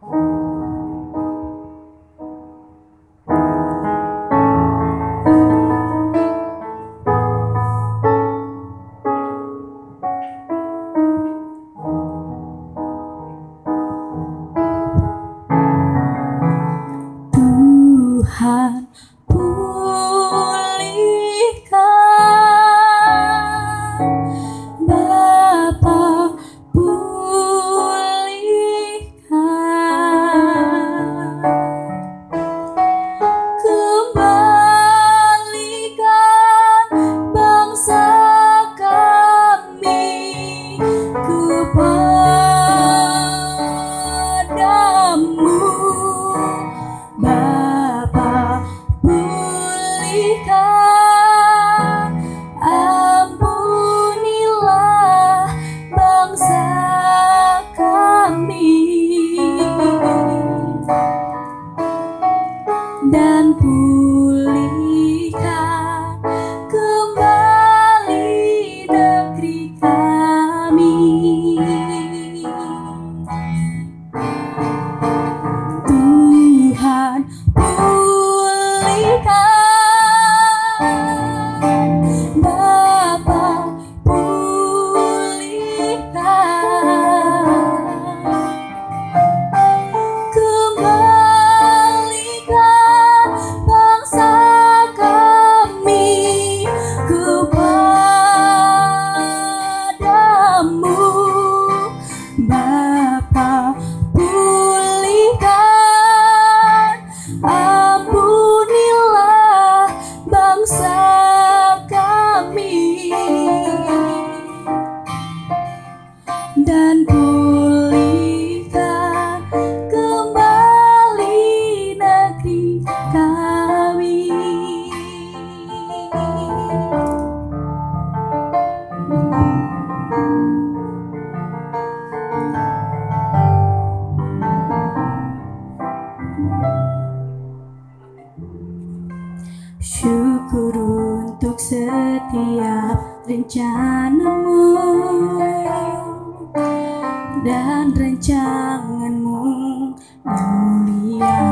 Tuhan, pulihkan Bapa, pulihkan, kembalikan bangsa kami kepadamu. Bapa, pulihkan, ampunilah bangsa kami, dan pulihkan kembali negeri kami. Tuhan, pulihkan Bapa, pulihkan, kembalikan bangsa kami kepadamu. Bapa, pulihkan, ampunilah bangsa kami, dan pulihkan kembali negeri kami. Syukur untuk setiap rencanamu dan rancanganmu yang mulia.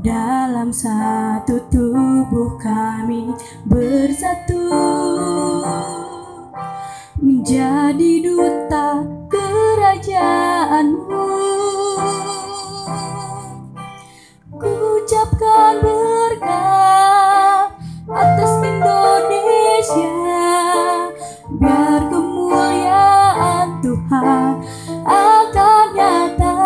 Dalam satu tubuh kami bersatu menjadi duta kerajaanmu. Ucapkan berkat atas Indonesia, biar kemuliaan Tuhan akan nyata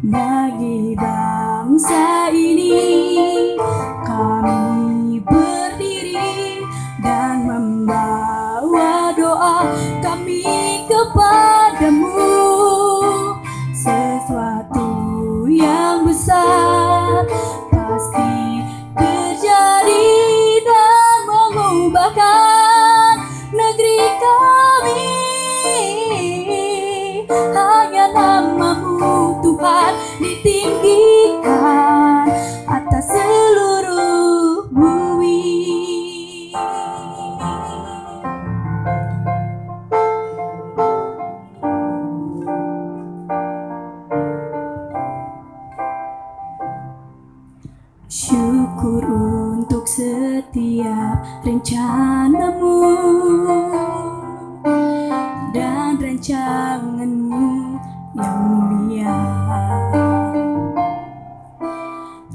bagi bangsa ini. Kami berdiri dan membawa doa kami kepadamu. Sesuatu yang besar pasti terjadi dan mengubahkan negeri kami. Hanya namamu Tuhan ditinggikan atas seluruh bumi. Syukur untuk setiap rencanamu dan rancanganmu yang mulia.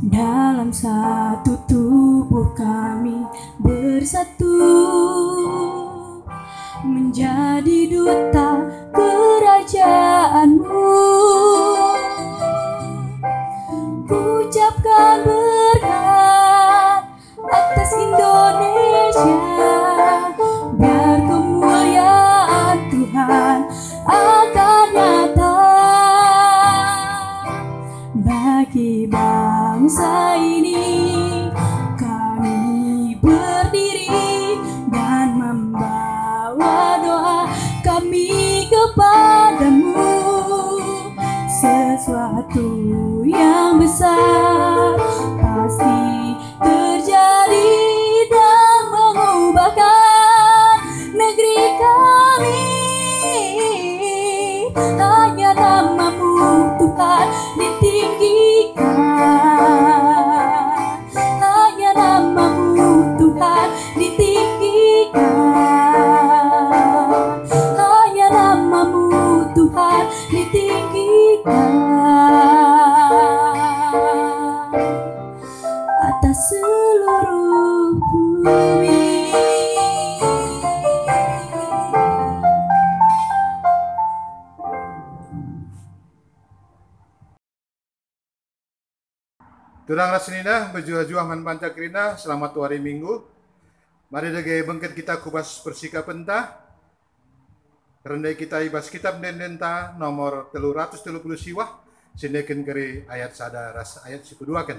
Dalam satu tubuh kami bersatu menjadi duta kerajaanmu. Ucapkan berkat atas Indonesia, biar kemuliaan Tuhan akan nyata bagi bangsa ini. Kami berdiri dan membawa doa kami Turang rasenina berjuah-juah man pancakrina selamat hari Minggu. Mari dage bengket kita kubas persika pentah. Rendai kita ibas kitab dendenta nomor 330 siwah. Sindekin keri ayat sada ras ayat 12 kan.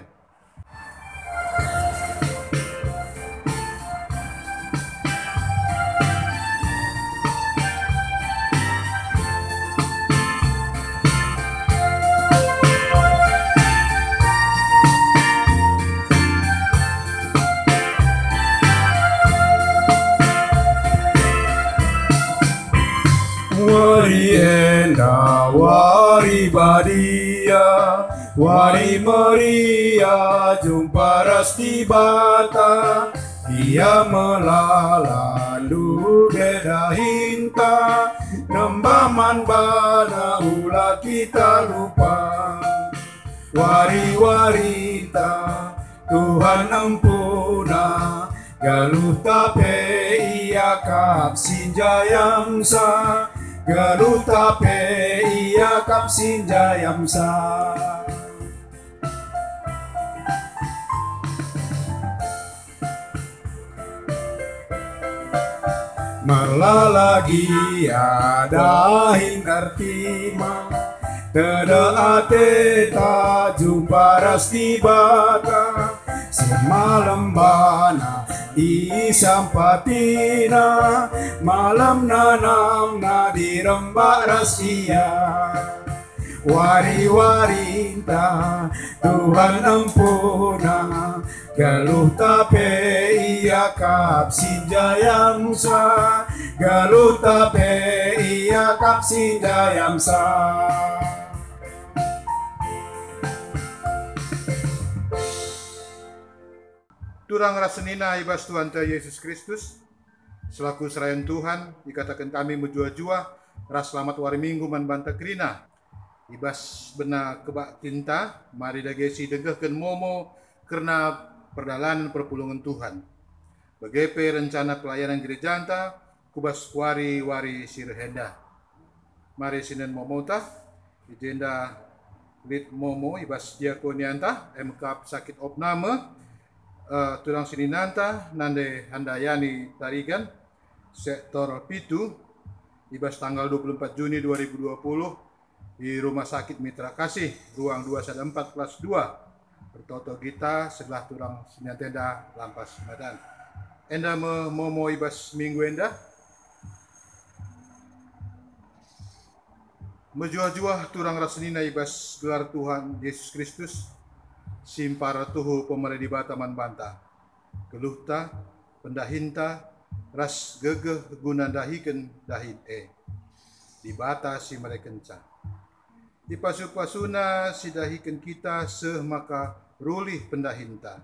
Wari enda, wari badia, wari Maria, jumpa rasti bata, dia melalandu geda hinta, nembaman bana ulah kita lupa. Wari warita, Tuhan ampuna, galuh tape iya kap sinjayamsa. Galuh tape iya kap sinjayamsa. Malalagi ada hindartima, tada ate ta jumpa rasti bata, semalam bana isampatina, malam nanam na dirembak rahasia. Wari-warinta Tuhan ampuna, galuh tape iya kap sinjayamsa, galuh tape iya kap sinjayamsa. Turang rasenina ibas Tuhan Yesus Kristus selaku serayan Tuhan dikatakan kami menjua-jua ras selamat hari Minggu man bantakrina ibas bena kebak tinta mari dagesi degehkeun momo karena perdalanan perpulungan Tuhan begepe rencana pelayanan gereja anta kubas wari sirhenda mari sinen momota ijenda lit momo ibas diakonianta MK sakit opname turang sininanta nande handayani tarigan sektor pitu ibas tanggal 24 Juni 2020 di Rumah Sakit Mitra Kasih ruang 214 kelas 2 bertoto kita sebelah turang sinantenda lampas badan enda momo ibas minggu enda menjuah-juah turang rasenina ibas gelar Tuhan Yesus Kristus simpara tuhu pemerdi bataman banta geluhta pendahinta ras gegeh guna dahiken dahin di bata si merekenca di pasu-pasuna si dahiken kita seh maka rulih pendahinta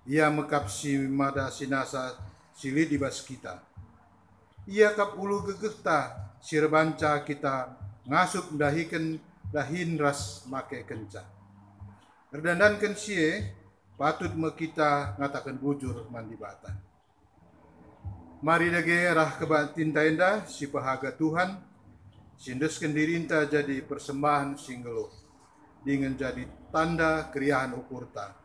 ia mekap si mada sinasa sili di bas kita ia kap ulu gegehta si rebanca kita ngasup dahiken dahin ras make kenca erdandankeun sie patut me kita ngatakan bujur mandi bata. Mari dage rah kebatin taenda si pahaga Tuhan sindeskeun dirinta jadi persembahan singgelo dengan jadi tanda kriahan ukurta.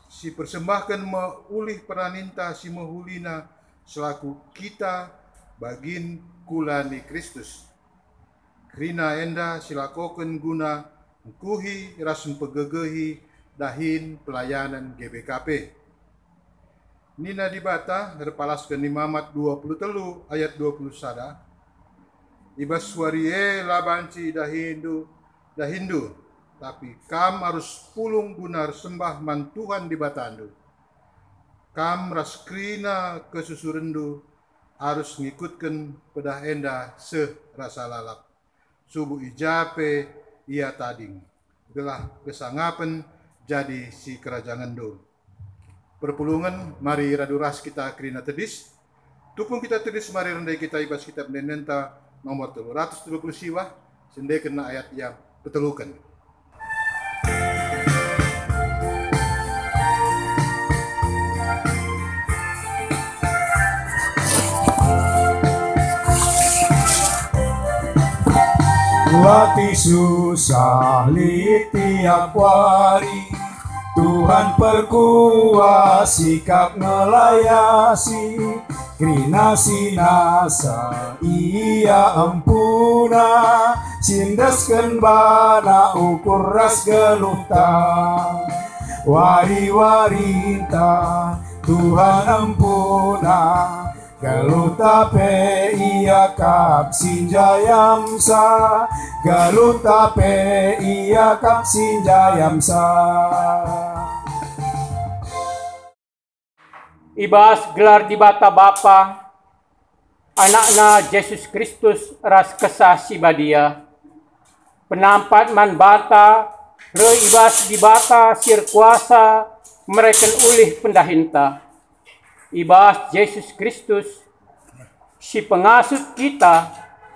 Si persembahkan meulih peraninta si mahulina selaku kita bagin kulani Kristus. Krina enda silakokeun guna mengkuhi rasum pegegehi dahin pelayanan GBKP. Nina dibata berpalaskan Imamat 23 ayat 20 sada. Ibas warie labanci dahindu tapi kam harus pulung gunar sembah man Tuhan di batandu. Kam raskrina kesusurendu harus ngikutkan pedah enda seh rasa lalap. Subuh ijape ia tading gelah kesangapen jadi si kerajaan do perpulungan mari raduras kita krina tedis tupung kita tedis mari rendai kita ibas kitab nenta nomor 330 siwah sendai kena ayat yang betelukan. Lati susah li tiap wari, Tuhan perkuat sikap ngelayasi, Krina sinasa ia ampuna, Sindaskeun bana ukur ras geluhta, Wari-warita Tuhan ampuna, Galuta pe iya kap sinjayamsa, Galuta pe iya kap sinjayamsa. Ibas gelar di bata Bapa, anakna Yesus Kristus ras kesah sibadia, penampat man bata, re ibas di bata sir kuasa, mereka ulih pendahinta. Ibas Yesus Kristus, si pengasut kita,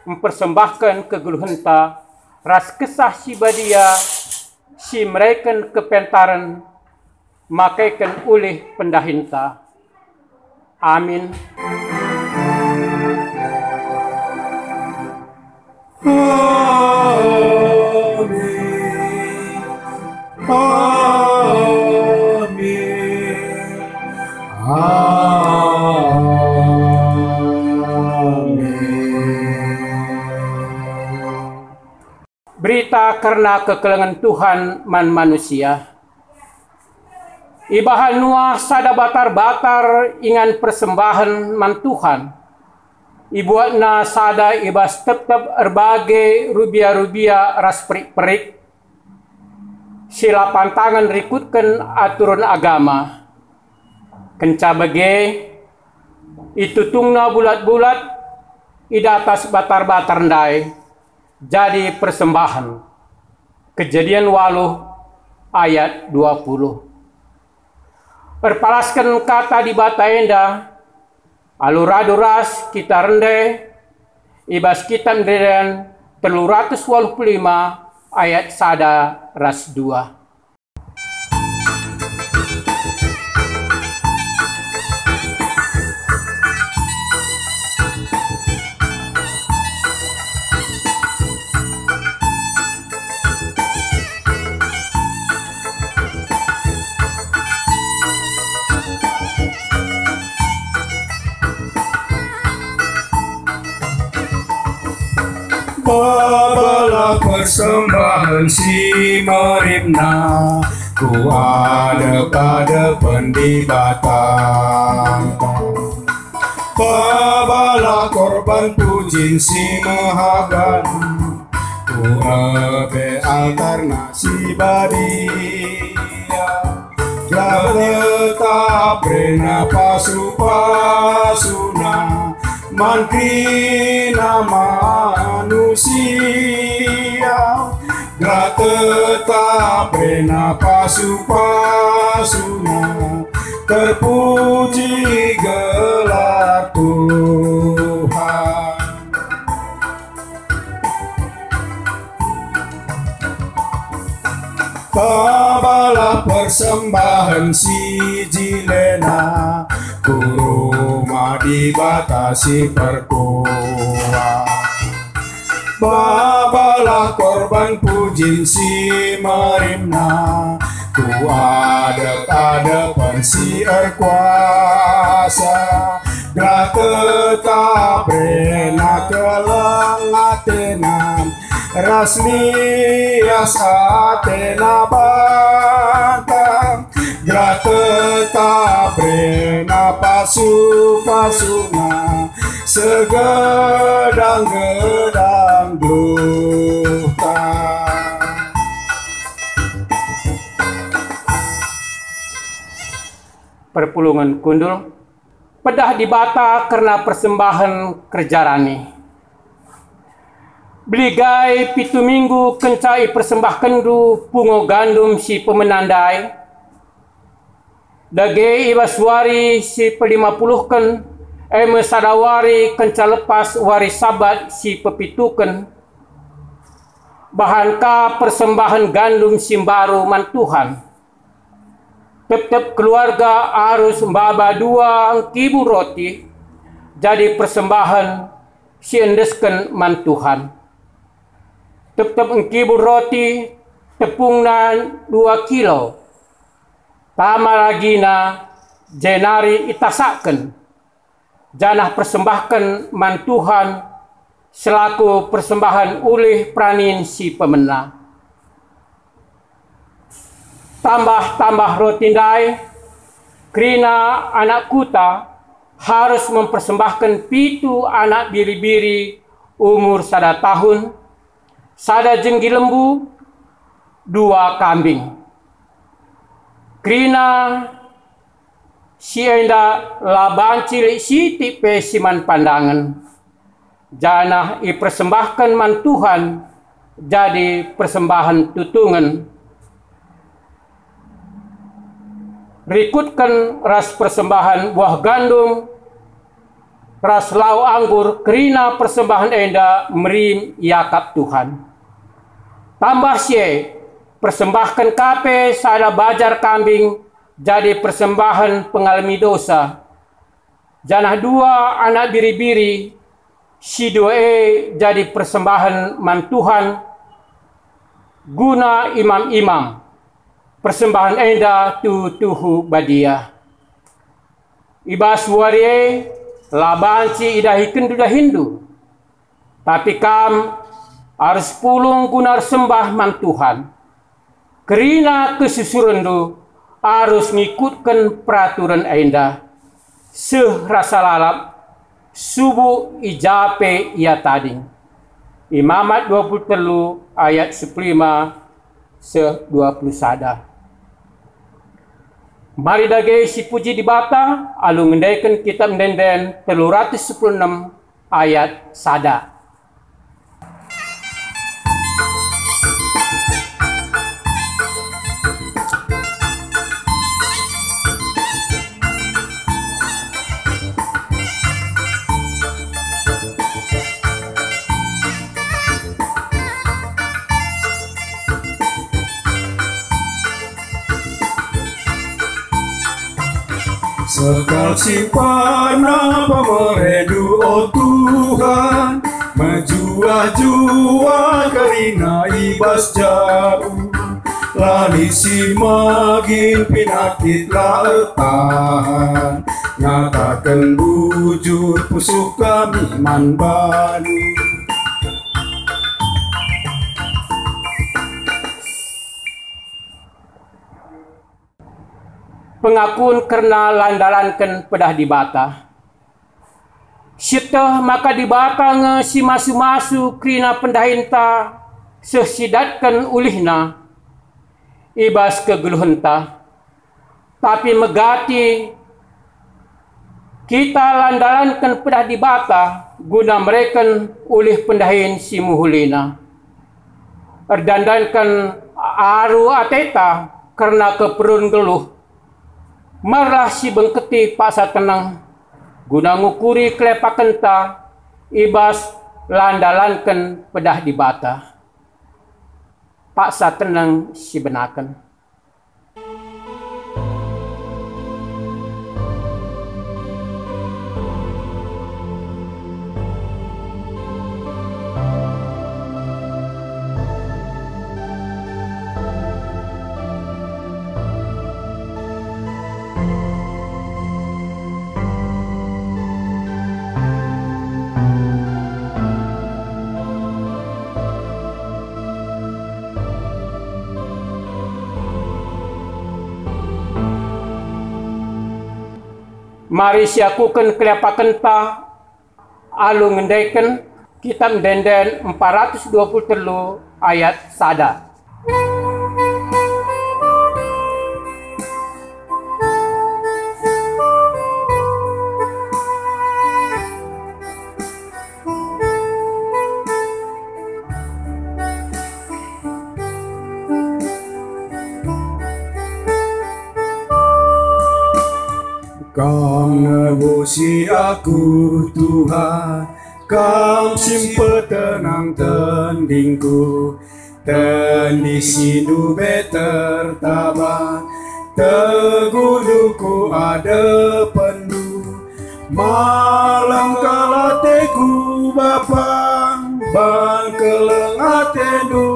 mempersembahkan kegeluhenta, ras kesah sibadia, si mereka kepentaran, makaikan ulih pendahinta. Amin. Berita karena kekelengan Tuhan man manusia. Ibahan nuah sada batar-batar ingan persembahan man Tuhan. Ibuatna sada ibas tetap erbagai rubia-rubia ras perik-perik. Sila pantangan rikutkan aturan agama. Kenca bage itu tungna bulat-bulat ida atas batar-batar ndai. Jadi persembahan. Kejadian 8 ayat 20. Perpalaskan kata di bata enda, aluraduras kita rende, ibas kita nderen 385 ayat sada ras 2. Bawalah persembahan si maribna, ku ada pada pendibatan. Bawalah korban pujin si mahagan, ku abe alternasi badia. Tetap rena pasu-pasuna, mankrina manusia, tetap rena pasu-pasuna, terpuji gelar Tuhan. Bawalah persembahan si jilena, kuruma dibatasi perkuat. Bawalah korban pujin si marimna, ku ada pensi kuasa. Tetap rena kelengatenan, raslias atena bantang. Tetap rena pasu-pasuna, segedang-gedang duta. Perpulungan kundul, pedah di bata karena persembahan kerjarani. Beligai pitu minggu kencai persembahkan du pungo gandum si pemenandai. Dage ibaswari si pe-50 mesadawari kenca lepas wari sabat si pepituken. Bahanka persembahan gandum simbaru man Tuhan. Tetap keluarga harus mbaba 2 kibu roti jadi persembahan si endesken man Tuhan. Tep-tep engkibur roti tepung nan 2 kilo. Tama lagi na jenari itasaken. Janah persembahkan man Tuhan selaku persembahan ulih pranin si pemena. Tambah roti ndai, krina anak kuta harus mempersembahkan 7 anak biri-biri umur 1 tahun, 1 jenggi lembu, 2 kambing. Krina si enda laban cilik siti pe siman pandangan. Janah ipersembahkan man Tuhan jadi persembahan tutungan. Rikutkan ras persembahan buah gandum, ras lau anggur, kerina persembahan enda merim yakap Tuhan. Tambah sie, persembahkan kape sada bajar kambing, jadi persembahan pengalami dosa. Janah 2 anak biri-biri, si 2 jadi persembahan man Tuhan, guna imam-imam. Persembahan enda tuhu badia. Ibas warie labanci idahiken duda Hindu. Tapi kam harus pulung gunar sembah man Tuhan. Kerina kesusurendu harus ngikutkan peraturan enda. Serasa lalap subuh ijape ia tading. Imamat 23 ayat 15-21. Mari dage si puji di bata, alu ngendaikan kitab Denden 316 ayat sada. Sekal simpanah pemeredu, oh Tuhan, menjua-jua karina ibas jauh. Lali si magin pinakit laetan, nyatakan bujur pusuk kami man banu. Pengakuan karena landalankan pedah di bata. Syetah maka di bata nge si masu-masu krina pendahinta sesidatkan ulihna ibas kegeluhenta. Tapi megati kita landalankan pedah di bata guna mereka ulih pendahin si muhulina. Erdandankan aru ateta karena keperun geluh. Marlah si bengketi paksa tenang guna ngukuri klepakan ta ibas landalankan pedah di bata. Paksa tenang si benakan. Mari siakukan kelepakan ta alu ngendaikan kitab Denden 423 ayat sada. Kam nebusi aku Tuhan, kam simpe tenang tendingku, tendi sindu beter tabang, teguduku ada pendu, malam kalateku bapang, bangkeleng atendu,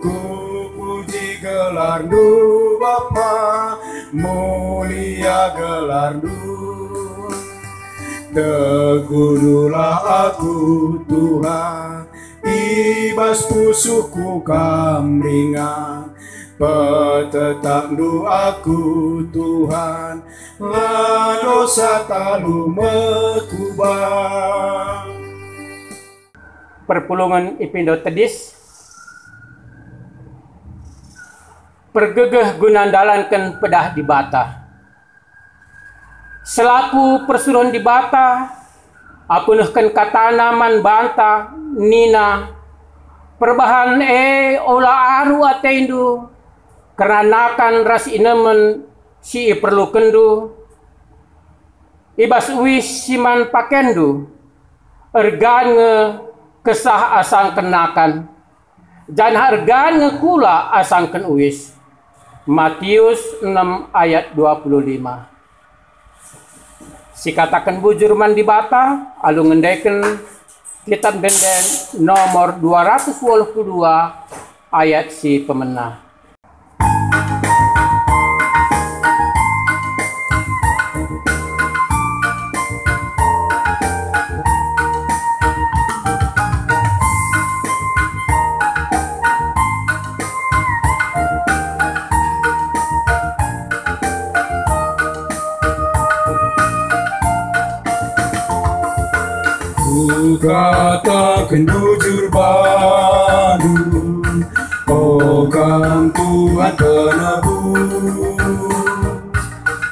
ku puji gelarmu Bapa, mulia gelarmu. Teguhlah aku Tuhan, ibas pusuku kamringan, petetap doaku Tuhan, la dosa talu mekubah. Perpulungan Ipindo Tedis, pergegeh gunandalankan pedah di bata. Selaku persuruhan di bata, apunehken katanaman banta nina perbahan ola aru atendu keranakan ras inemen si perlu kendu ibas uis siman pakendu ergan kesah asang kenakan dan hargan kula asang ken uis. Matius 6 ayat 25. Si katakan bujur man di bata, alu ngendeken kitab denden nomor 282 ayat si pemenah. Ku katakan bujur padu, oh kan Tuhan penebus.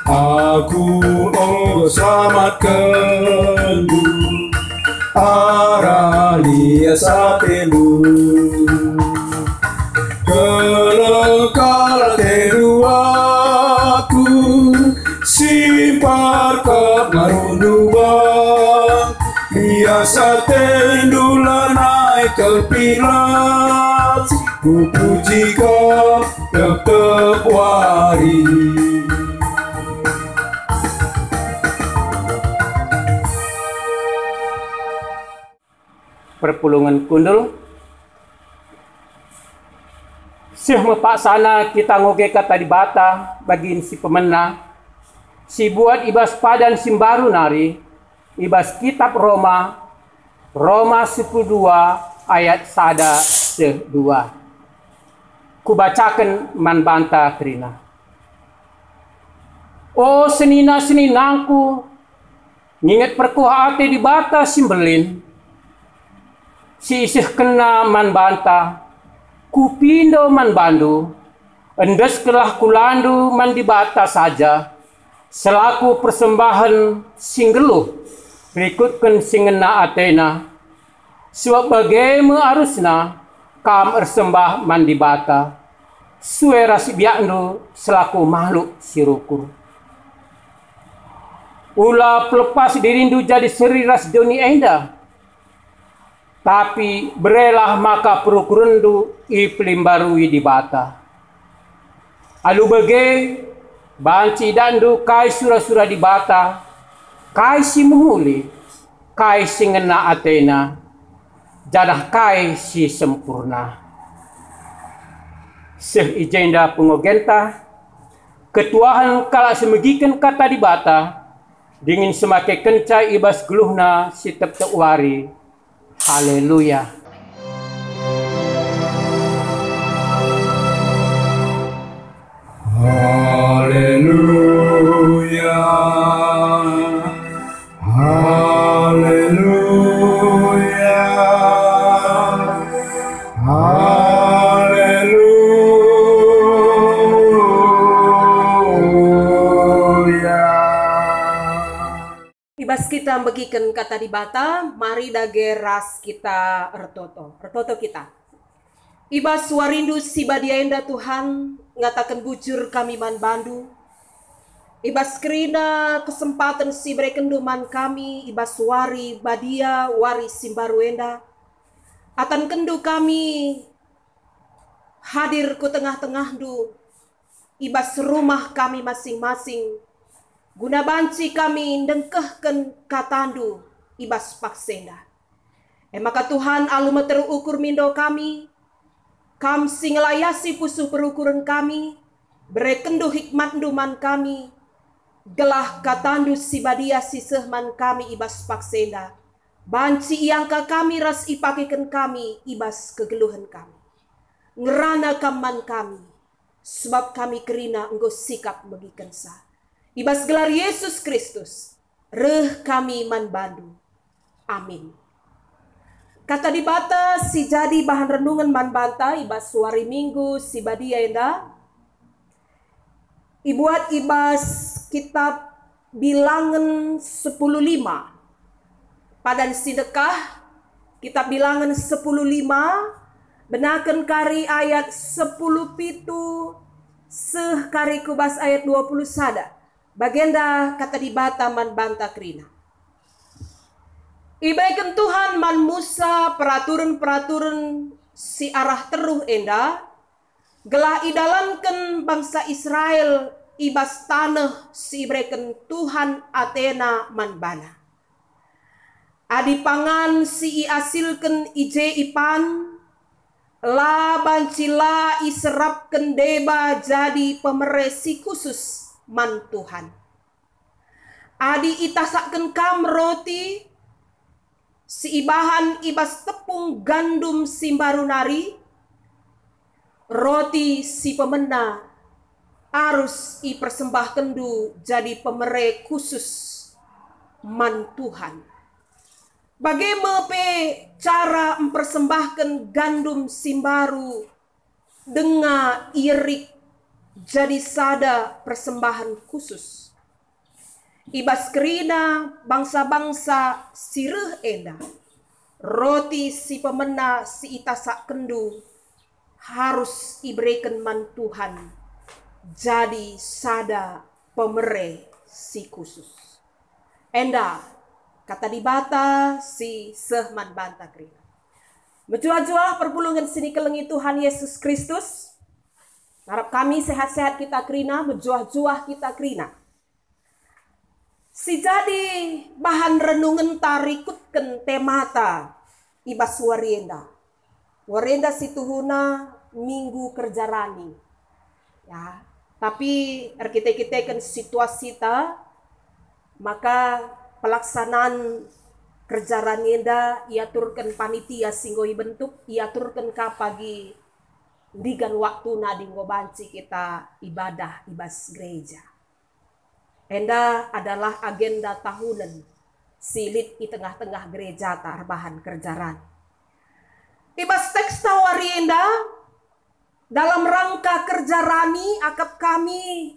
Aku oh selamatkan du, aralia satelu. Kelekal teru aku, simpar kemarunduan. Biasa tendulan naik terpilat, ku puji kau tetap wari. Perpulungan kundul, sih mepaksana kita ngoge kata di bata bagiin si pemenang, si buat ibas padan simbaru nari. Ibas kitab Roma 12 ayat 1-2. Kubacakan man banta kerina. Oh senina-seninangku, nginget perkuah ate di bata simbelin. Si isih kena man banta, kupindo man bandu, endes kelah kulandu man di bata saja, selaku persembahan singgeluh. Berikutkan singena Athena, sebab bagaimana arusna kam ersembah mandi bata, suera si biaknu selaku makhluk sirukur. Ula pelepas dirindu jadi seriras doni enda, tapi berelah maka perukurendu ipelimbarui di bata. Alu bage banci dandu kai sura-sura di bata, kai si muhuli, kai si ngena Athena, jadah kai si sempurna. Seh ijenda pengogenta, ketuahan kala semegikan kata di bata, dingin semakin kencai ibas geluhna si tep-tep wari. Haleluya. Haleluya. Haleluya. Haleluya. Ibas kita bagikan kata di bata, mari dage ras kita ertoto kita. Ibas warindu si badiaenda Tuhan, ngatakan bujur kami man bandu. Ibas kerina kesempatan si berekenduman kami, ibas wari badia, wari simbaruenda. Atan kendu kami hadir ku tengah-tengah du, ibas rumah kami masing-masing. Guna banci kami dengkehken katandu ibas paksenda. Maka Tuhan aluma terukur mindo kami, kam singlayasi pusuh perukuran kami, berekendu hikmat duman kami, gelah katandu sibadia sisehman kami ibas paksenda, banci iangka kami ras ipakekan kami ibas kegeluhan kami. Ngerana kaman kami, sebab kami kerina engkau sikap megikensa. Ibas gelar Yesus Kristus, reh kami man bandu. Amin. Kata di bata si jadi bahan renungan man banta ibas suari minggu si badia enda. Ibuat ibas kitab Bilangan 10:5. Padan sidekah kitab Bilangan 10:5 benaken kari ayat 10 pitu seh kari kubas ayat 20 sada. Bagenda kata di bata man banta krina. Ibaikan Tuhan man Musa peraturan-peraturan si arah teruh enda, gelah idalankan bangsa Israel ibas tanah si ibaikan Tuhan Athena man bana. Adi pangan si iasilkan ije ipan, la bancila iserapkan deba jadi pemeresi khusus man Tuhan. Adi itasakkan kam roti, si ibahan ibas tepung gandum simbaru nari, roti si pemena arus i persembahkan du jadi pemere khusus man Tuhan. Bagaimana cara mempersembahkan gandum simbaru dengan irik jadi sada persembahan khusus. Ibas kerina bangsa-bangsa sireh enda, roti si pemena si itasak kendu harus iberikan man Tuhan jadi sada pemere si khusus. Enda kata di bata si sehman banta krina. Menjuah-juah perpulungan sini kelengi Tuhan Yesus Kristus. Harap kami sehat-sehat kita krina, menjuah-juah kita krina. Si jadi bahan renungan tarikutkan temata ibas warienda. Warienda situhuna minggu kerja rani. Ya, tapi kita kan situasi ta, maka pelaksanaan kerja ranienda iaturkan panitia singgoi bentuk, iaturkan ka pagi digan waktu nadinggo banci kita ibadah ibas gereja. Enda adalah agenda tahunan silit di tengah-tengah gereja tarbahan kerjaan. Ibas teks tawari enda dalam rangka kerja rani akap kami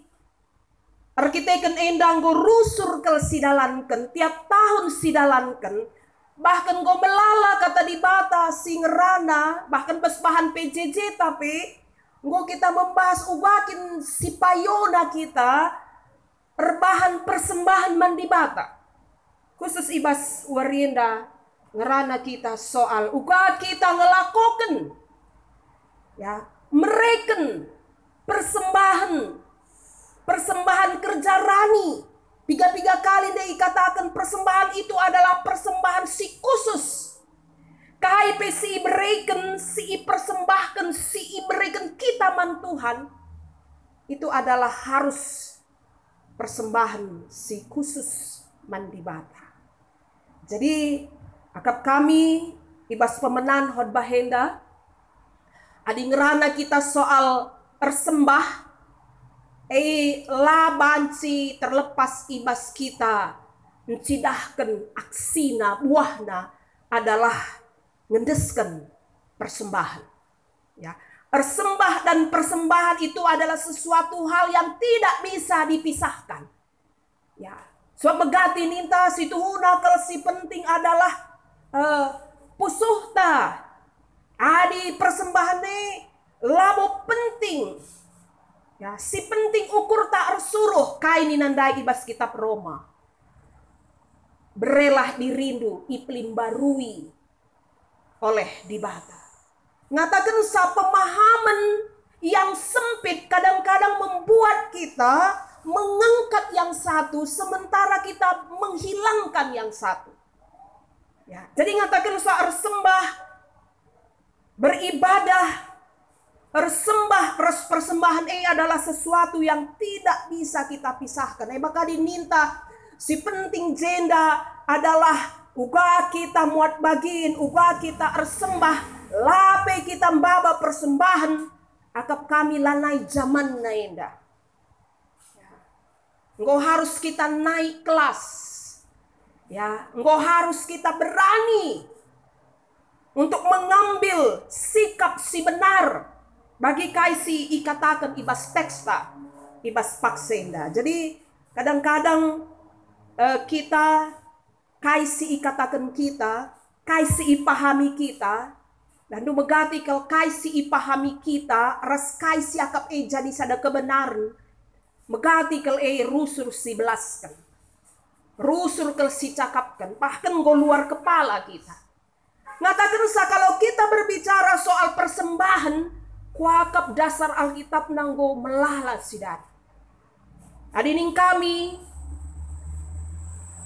arkiteken enda nggo rusur kel sidalanken tiap tahun sidalanken, bahkan nggo melala kata di bata singerana bahkan bahan PJJ tapi nggo kita membahas ubakin si payona kita perbahan persembahan mandi bata khusus ibas warienda ngerana kita soal uga kita ngelakokan ya mereken persembahan kerja rani tiga kali deh katakan persembahan itu adalah persembahan si khusus KIP si iberikan si persembahkan si iberikan kita man Tuhan itu adalah harus persembahan si khusus mandi bata. Jadi akap kami ibas pemenan khotbah henda adi ngerana kita soal persembah la banci terlepas ibas kita mencidahkan aksina buahna adalah ngendeskan persembahan ya. Persembah dan persembahan itu adalah sesuatu hal yang tidak bisa dipisahkan. Ya, sebab megati ninta situhuna kalau si penting adalah pusuhta. Adi persembahane labo penting. Ya, si penting ukur tak suruh kaini nandai ibas kitab Roma. Berelah dirindu iplim barui oleh dibata. Ngatakan sa pemahaman yang sempit kadang-kadang membuat kita mengangkat yang satu sementara kita menghilangkan yang satu. Ya, jadi ngatakan soal sembah, beribadah, persembahan adalah sesuatu yang tidak bisa kita pisahkan. Maka diminta si penting jenda adalah uga kita muat bagin, uga kita sembah, lape kita mbaba persembahan, akap kami lanai zaman naenda. Engkau harus kita naik kelas. Ya, engkau harus kita berani untuk mengambil sikap si benar bagi kaisi ikatakan ibas teksta, ibas paksenda. Jadi kadang-kadang kita kaisi ikatakan kita, kaisi ipahami kita, dan du megati kalau kaisi ipahami kita, ras kaisi akap jadi sada kebenaran, megati kalau rusur si belaskan. Rusur kel si cakapkan, bahkan go luar kepala kita. Ngatakan kalau kita berbicara soal persembahan, kuakap dasar Alkitab nanggo melalat sidat. Adining kami,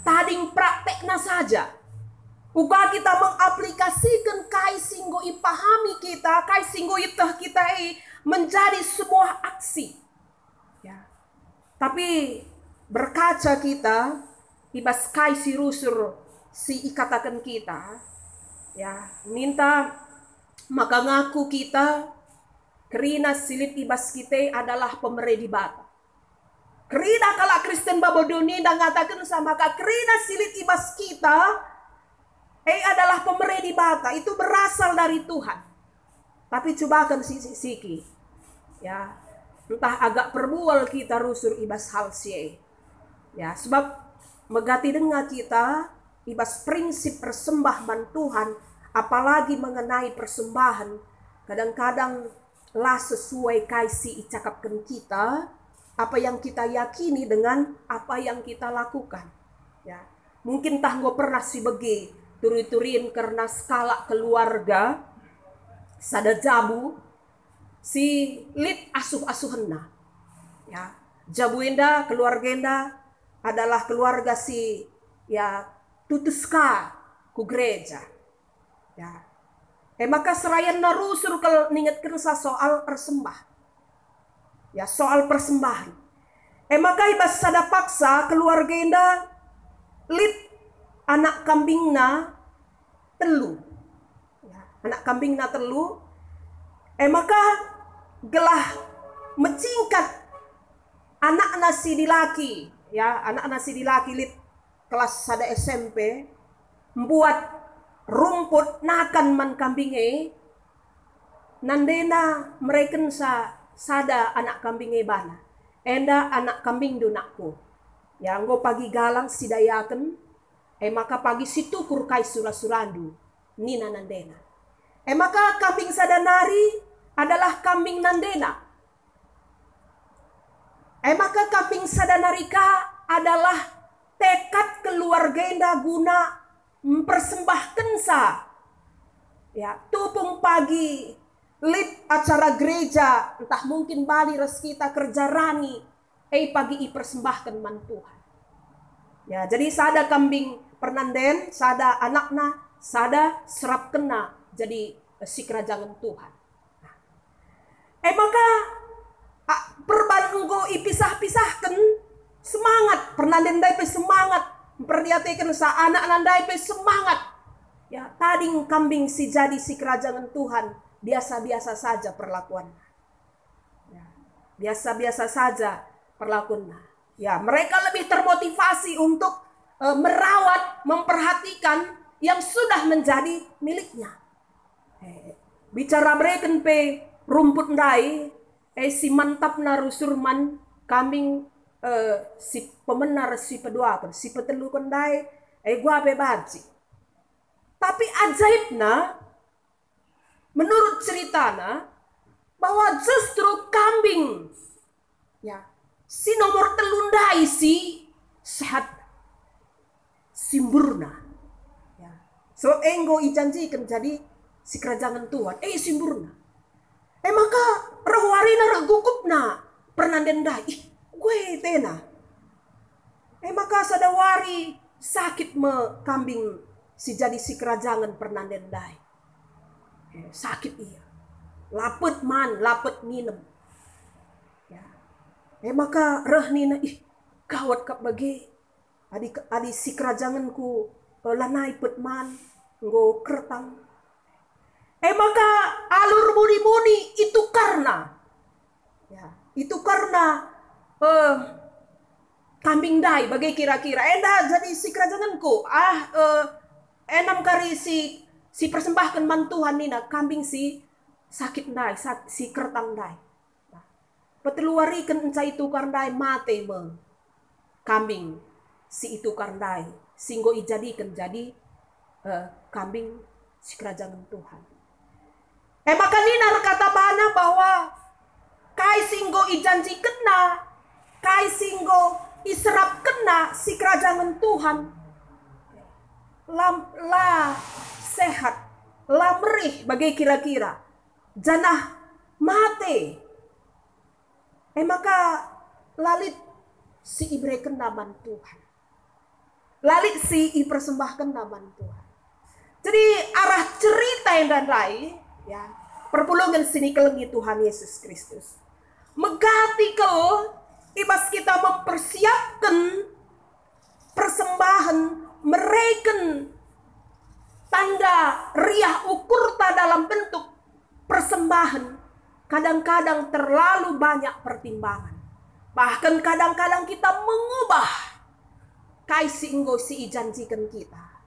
tading praktekna saja. Uga kita mengaplikasikan kai singgo ipahami kita, kai singgo itah kita menjadi sebuah aksi. Ya. Tapi berkaca kita, ibas kai si rusur si ikatakan kita, ya minta maka ngaku kita kerina silit ibas kita adalah pemeredi bata. Kerina kala Kristen babodoni dan ngatakan sama maka kerina silit ibas kita adalah pemeredi bata, itu berasal dari Tuhan. Tapi cobakan siki, ya entah agak perbual kita rusur ibas hal sie, ya sebab megati dengan kita ibas prinsip persembahan Tuhan, apalagi mengenai persembahan, kadang-kadang lah sesuai kaisi icakapkan kita, apa yang kita yakini dengan apa yang kita lakukan. Ya, mungkin tah ngo pernah si begi turi-turin karena skala keluarga, sada jabu si lit asuh-asuhenna. Ya, jabu enda keluarga enda adalah keluarga si ya tutuska ku gereja. Ya. Maka serayan narusur kalau ningetkan soal persembah. Ya, soal persembahan. Maka ibas sada paksa keluarga enda lit anak kambingna telu. Ya, anak kambingna telu. Maka gelah mencingkat anak nasi dilaki. Ya, anak nasi dilaki lit kelas sada SMP membuat rumput nakan man kambinge nandena mereken sada anak kambinge bana enda anak kambing dunakku ya nggo pagi galang sidayaken maka pagi situkur kai surasurandu nina nandena maka kambing sada nari adalah kambing nandena. Maka kambing sadanarika adalah tekad keluarga enda guna mempersembahkan sa. Ya, tupung pagi lit acara gereja, entah mungkin bali res kita kerja rani, pagi persembahkan man Tuhan. Ya, jadi sada kambing pernanden, sada anakna, sada serap kena jadi si kerajaan Tuhan. Maka perbanunggo ipisah-pisahkan semangat pernah dendai pe semangat memperlihatkan sa anak nandai pe semangat ya tading kambing si jadi si kerajaan Tuhan biasa-biasa saja perlakuan ya, biasa-biasa saja perlakuan ya mereka lebih termotivasi untuk merawat memperhatikan yang sudah menjadi miliknya bicara breken pe rumput ndai si mantap narusurman kambing si pemenar si pedua si petelu kendai gua bebaji. Tapi ajaibna menurut ceritana bahwa justru kambing ya si nomor telundai si sehat simburna ya so enggo ijanjikan jadi si kerajaan Tuhan simburna maka rahwarina rah gugupna pernah dendai gue tena maka sadawari sakit me kambing si jadi si kerajaan pernah dendai. Sakit iya. Lapet man, lapet minum. Ya. Maka reh nina gawat kap bagi adi si kerajanganku lanai pet man nggo kertang. Maka alur muni-muni itu karena ya, itu karena kambing dai bagi kira-kira jadi si kerajanganku enam kali si persembahkan man Tuhan nina kambing si sakit dai si kertang dai. Peteluarikan enca itu karndai mate me kambing si itu karndai singgo ijadikan jadi kambing si kerajaan Tuhan. Maka ninar kata bana bahwa kai singgo ijanji kena, kai singgo iserap kena si kerajaan Tuhan. La sehat, la merih bagi kira-kira. Janah mate. Maka lalit si ibrekan naman Tuhan. Lalit si ipersembahkan naman Tuhan. Jadi arah cerita yang dan lain ya, perpulungan sini kelengi Tuhan Yesus Kristus. Megati kalau ibas kita mempersiapkan persembahan mereken tanda riah ukurta dalam bentuk persembahan. Kadang-kadang terlalu banyak pertimbangan. Bahkan kadang-kadang kita mengubah kaisinggo si ijanjikan kita.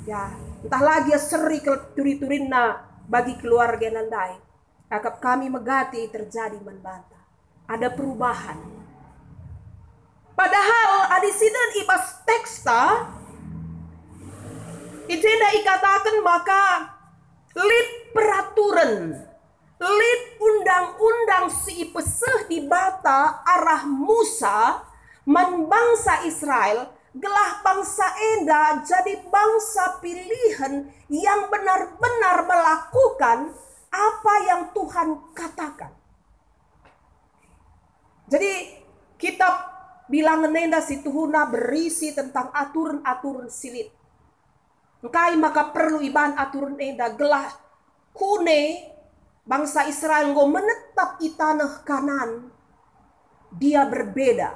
Ya, entah lagi seri turi-turinna bagi keluarga nandai. Akap kami megati terjadi membantah. Ada perubahan. Padahal adisidan ibas teksta ijenda ikatakan maka lid peraturan lid undang-undang si peseh di bata arah Musa man bangsa Israel gelah bangsa enda jadi bangsa pilihan yang benar-benar melakukan apa yang Tuhan katakan. Jadi kitab bilangan enda si Tuhuna berisi tentang aturan-aturan silit. Kai maka perlu iban aturan enda gelah kune bangsa Israel ngo menetap di tanah Kanan. Dia berbeda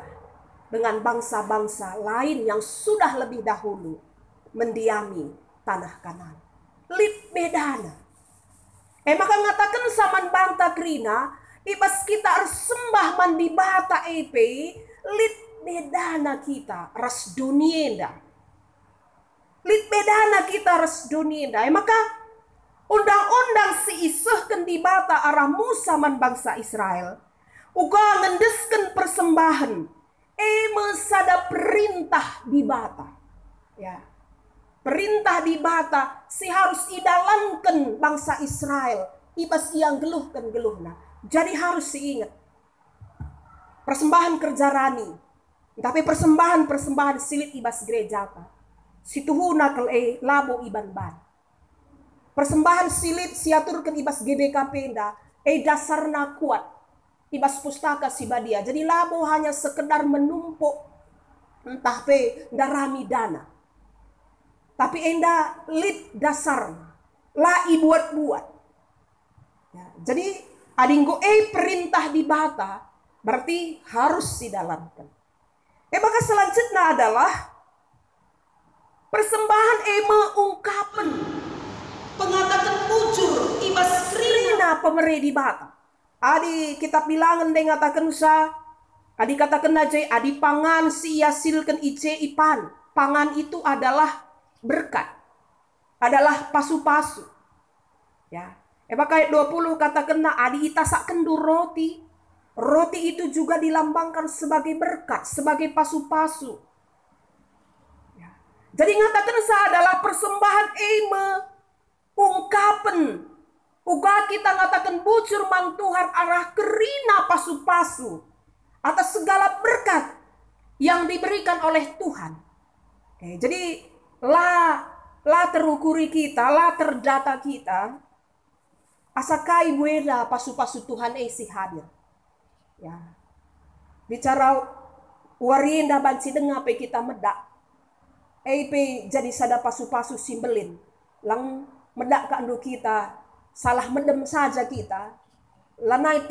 dengan bangsa-bangsa lain yang sudah lebih dahulu mendiami tanah Kanan. Lip bedana. Maka ngatakan saman banta krina, ibas kita harus sembah mandi bata epe, lip bedana kita ras dunienda. Lip bedana kita ras dunienda. Maka undang-undang si isehkan di bata arah Musa man bangsa Israel. Uga ngendeskan persembahan. Mesada perintah di bata. Ya. Perintah di bata si harus idalankan bangsa Israel. Ibas yang geluhkan geluhna. Jadi harus diingat. Persembahan kerja rani. Tapi persembahan silit ibas gereja apa. Situhuna kel labo iban ban. Persembahan silit siaturkan ibas GBK penda, dasarna kuat, ibas pustaka si badia. Jadi labo hanya sekedar menumpuk, entah darami dana. Tapi enda lit dasar, la ibuat-buat. Ya, jadi adinggo perintah di bata, berarti harus didalamkan. Maka selanjutnya adalah persembahan ungkapan. Pengatakan bujur ibas krina pemeri di bata. Adi kitab bilangan dengan ngatakan sa. Adi katakan aja adi pangan si yasilkan ice ipan. Pangan itu adalah berkat. Adalah pasu-pasu. Ya. Maka 20 katakan adi itasak kendur roti. Roti itu juga dilambangkan sebagai berkat, sebagai pasu-pasu. Ya. Jadi ngatakan sa adalah persembahan ungkapan. Uga kita ngatakan bujur man Tuhan arah kerina pasu-pasu atas segala berkat yang diberikan oleh Tuhan. Jadi la terukuri kita, la terdata kita. Asakai bueda pasu-pasu Tuhan si hadir. Ya. Bicara warinda banci dengape kita medak. EP jadi sada pasu-pasu simbelin. Lang medak kandu kita, salah medem saja kita. Lanai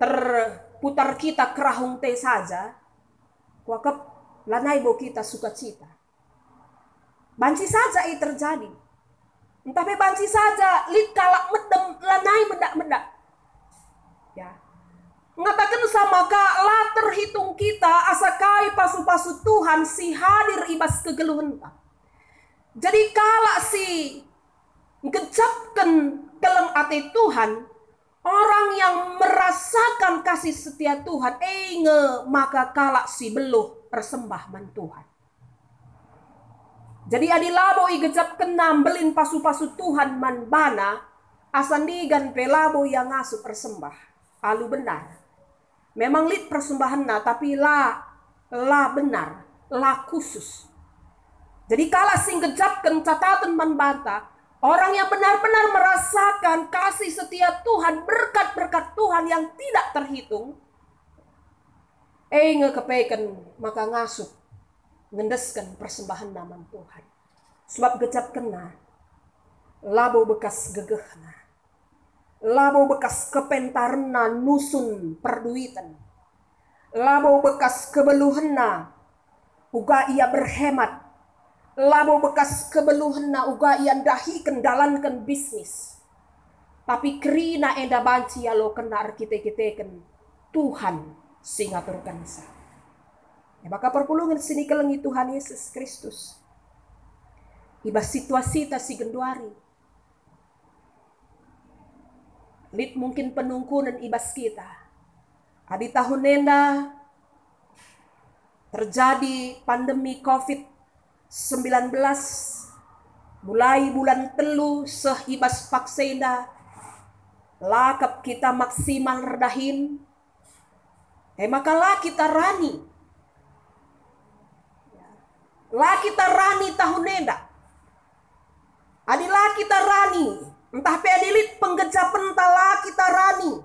terputar kita kerahung teh saja. Wakap lanai bo kita sukacita. Banci saja itu terjadi. Tapi banci saja lit kalak medem lanai medak-medak. Ya. Ngatakan sama ka lah terhitung kita asakai pasu-pasu Tuhan si hadir ibas kegeluhan. Jadi kalak si ngecapkan keleng ate Tuhan, orang yang merasakan kasih setia Tuhan, maka kalak si beluh persembah man Tuhan. Jadi adilabo igecapkan nambelin pasu-pasu Tuhan man bana, asandigan pelabo yang ngasuh persembah. Alu benar. Memang lit persembahan tapi la benar, la khusus. Jadi kala sing gejapkan catatan membanta, orang yang benar-benar merasakan kasih setia Tuhan, berkat-berkat Tuhan yang tidak terhitung, ngekepeken maka ngasup, ngendeskan persembahan nama Tuhan. Sebab gejapkan labo bekas gegehna. Labo bekas kepentarna nusun perduitan. Labo bekas kebeluhenna uga ia berhemat. Labo bekas kebeluhenna uga ia dahikan dalankan bisnis. Tapi kerina enda banci alo kena arkite-kiteken Tuhan singaturkan sa. Ya maka perpulungan sini kelengi Tuhan Yesus Kristus. Iba situasi ta si genduari. Lit mungkin penungkunan ibas kita. Adi tahun nenda terjadi pandemi COVID-19. Mulai bulan telu seh ibas paksenda. Lakap kita maksimal redahin. Maka lah kita rani. Lah kita rani tahun nenda. Adilah kita rani. Entah peadilit penggejapan tala kita rani.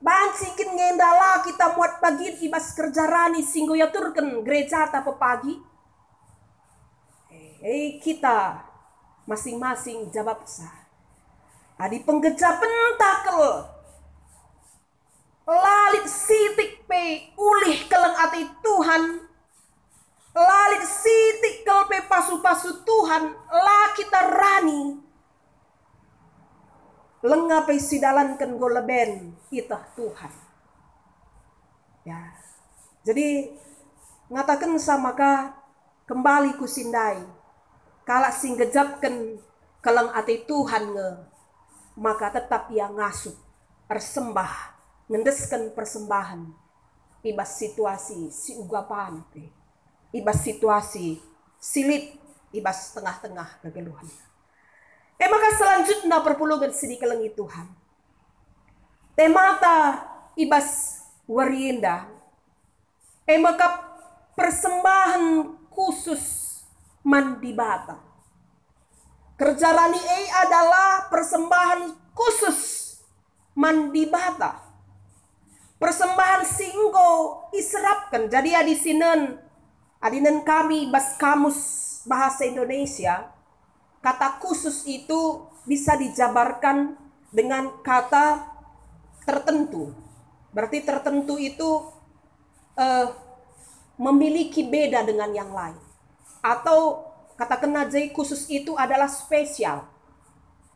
Bansikin ngendala kita muat pagi ibas kerja rani singgo ya turken gereja tapa pagi. Kita masing-masing jawab sah. Adi penggejapan takel. Lalit sitik pe ulih keleng ati Tuhan. Lalit sitik kelpe pasu-pasu Tuhan, lah kita rani. Lengapai sidalankan goleben itah Tuhan. Ya. Jadi ngatakan sama ka kembali kusindai. Kalak sing gejapkan keleng ati Tuhan maka tetap ia ngasup persembah, ngendeskan persembahan. Ibas situasi si ugapan pe. Ibas situasi silit, ibas tengah-tengah kegeluhan. Maka selanjutnya perpulungan sini kelengi Tuhan. Temata ibas warienda. Maka persembahan khusus mandibata. Kerja rani adalah persembahan khusus mandibata. Persembahan singgo iserapkan. Jadi di sinen adinan kami bas kamus bahasa Indonesia, kata khusus itu bisa dijabarkan dengan kata tertentu. Berarti tertentu itu memiliki beda dengan yang lain. Atau kata kenajai khusus itu adalah spesial.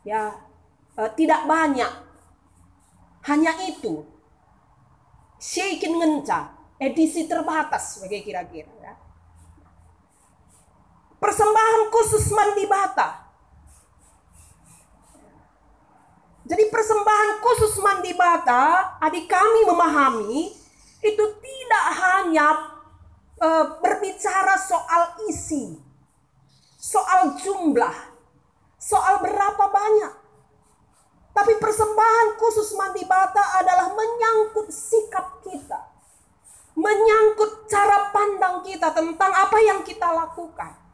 Ya, tidak banyak. Hanya itu. Syaikin ngenca, edisi terbatas sebagai kira-kira ya. Persembahan khusus mandibata. Jadi persembahan khusus mandibata, adik kami memahami itu tidak hanya berbicara soal isi, soal jumlah, soal berapa banyak. Tapi persembahan khusus mandibata adalah menyangkut sikap kita, menyangkut cara pandang kita tentang apa yang kita lakukan.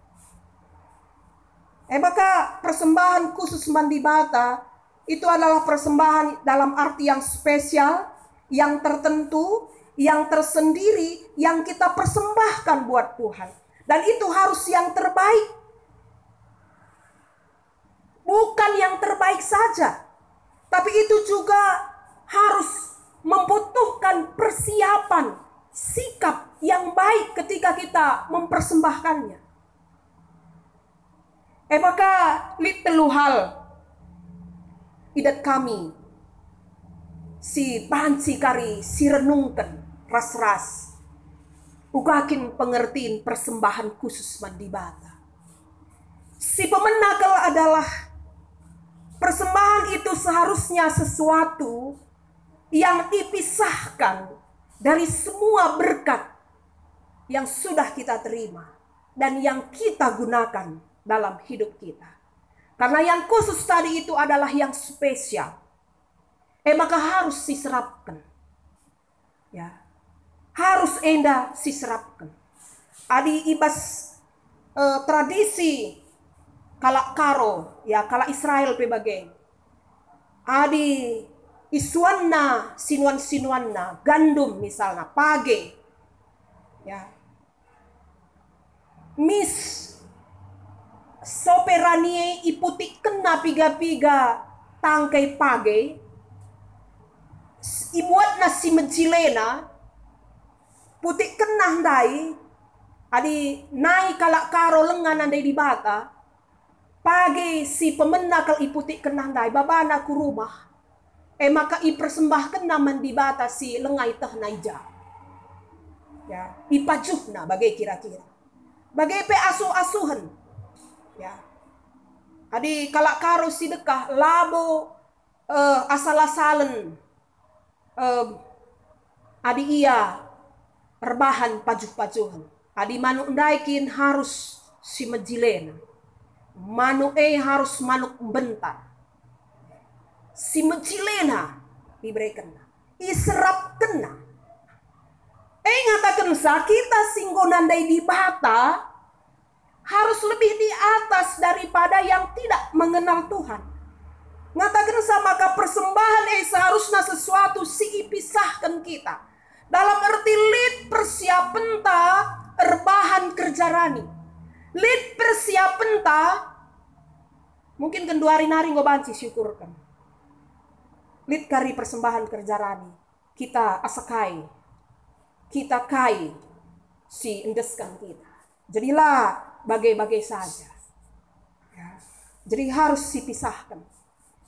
Maka persembahan khusus mandibata itu adalah persembahan dalam arti yang spesial, yang tertentu, yang tersendiri yang kita persembahkan buat Tuhan. Dan itu harus yang terbaik. Bukan yang terbaik saja, tapi itu juga harus membutuhkan persiapan, sikap yang baik ketika kita mempersembahkannya. Maka telu hal idat kami si banci kari si renungkan ras-ras ugakin pengertiin persembahan khusus mandi bata. Si pemenakal adalah persembahan itu seharusnya sesuatu yang dipisahkan dari semua berkat yang sudah kita terima dan yang kita gunakan dalam hidup kita. Karena yang khusus tadi itu adalah yang spesial. Maka harus diserapkan. Ya. Harus enda diserapkan. Adi ibas tradisi kalak karo, ya kalak Israel pebagai. Adi isuanna sinuan-sinuanna, gandum misalnya, page. Ya. Mis soperanie iputik kena piga-piga tangkai page. Ibuat nasi mencilena putik kena ndai. Adi nai kalak karo lengan andai di bata. Pagi si pemenakal iputik kena ndai babana ku rumah. Maka i persembahkan naman di bata si lengai teh naija. Ya, ipajuhna bagai kira-kira. Bagai pe asuh-asuhan. Ya. Adi kalak karo si dekah labo asal-asalan. Adi iya rebahan pajuh-pajuhan. Adi manuk ndaikin harus si mejilena. Manuk harus manuk bentar. Si mejilena diberikan. Iserap kena. Ngatakan sa kita singgonandai di bata harus lebih di atas daripada yang tidak mengenal Tuhan. Ngatakan sama maka persembahan seharusnya sesuatu si pisahkan kita. Dalam arti lid persiapan ta erbahan kerjarani. Lid persiapan ta mungkin kenduari nari ngobanci syukurkan. Lid kari persembahan kerjarani. Kita asakai. Kita kai si endeskan kita. Jadilah bagai-bagai saja. Ya. Jadi harus dipisahkan.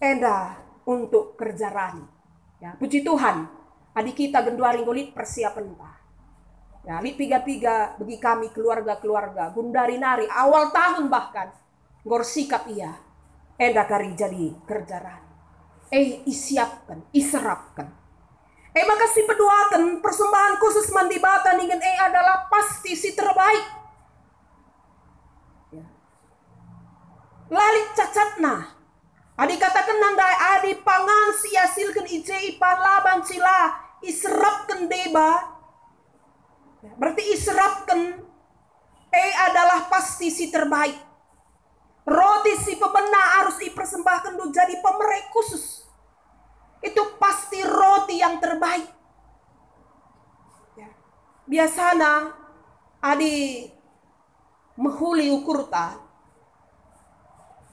Enda untuk kerja rani. Ya, puji Tuhan. Adik kita genduari ngolit persiapan ta. Ya, lit piga-piga bagi kami keluarga-keluarga. Gundari nari awal tahun bahkan. Ngor sikap iya. Enda kari jadi kerja rani. Isiapkan, iserapkan. Maka si peduakan persembahan khusus mandi bata ningen adalah pasti si terbaik. Ya. Lalit cacatna. Adi katakan nandai adi pangan si hasilkan ijei palaban sila iserapkan deba. Ya. Berarti iserapkan adalah pasti si terbaik. Roti si pemena harus dipersembahkan dulu jadi pemerek khusus. Itu pasti roti yang terbaik. Ya. Biasanya adi mehuli ukurta.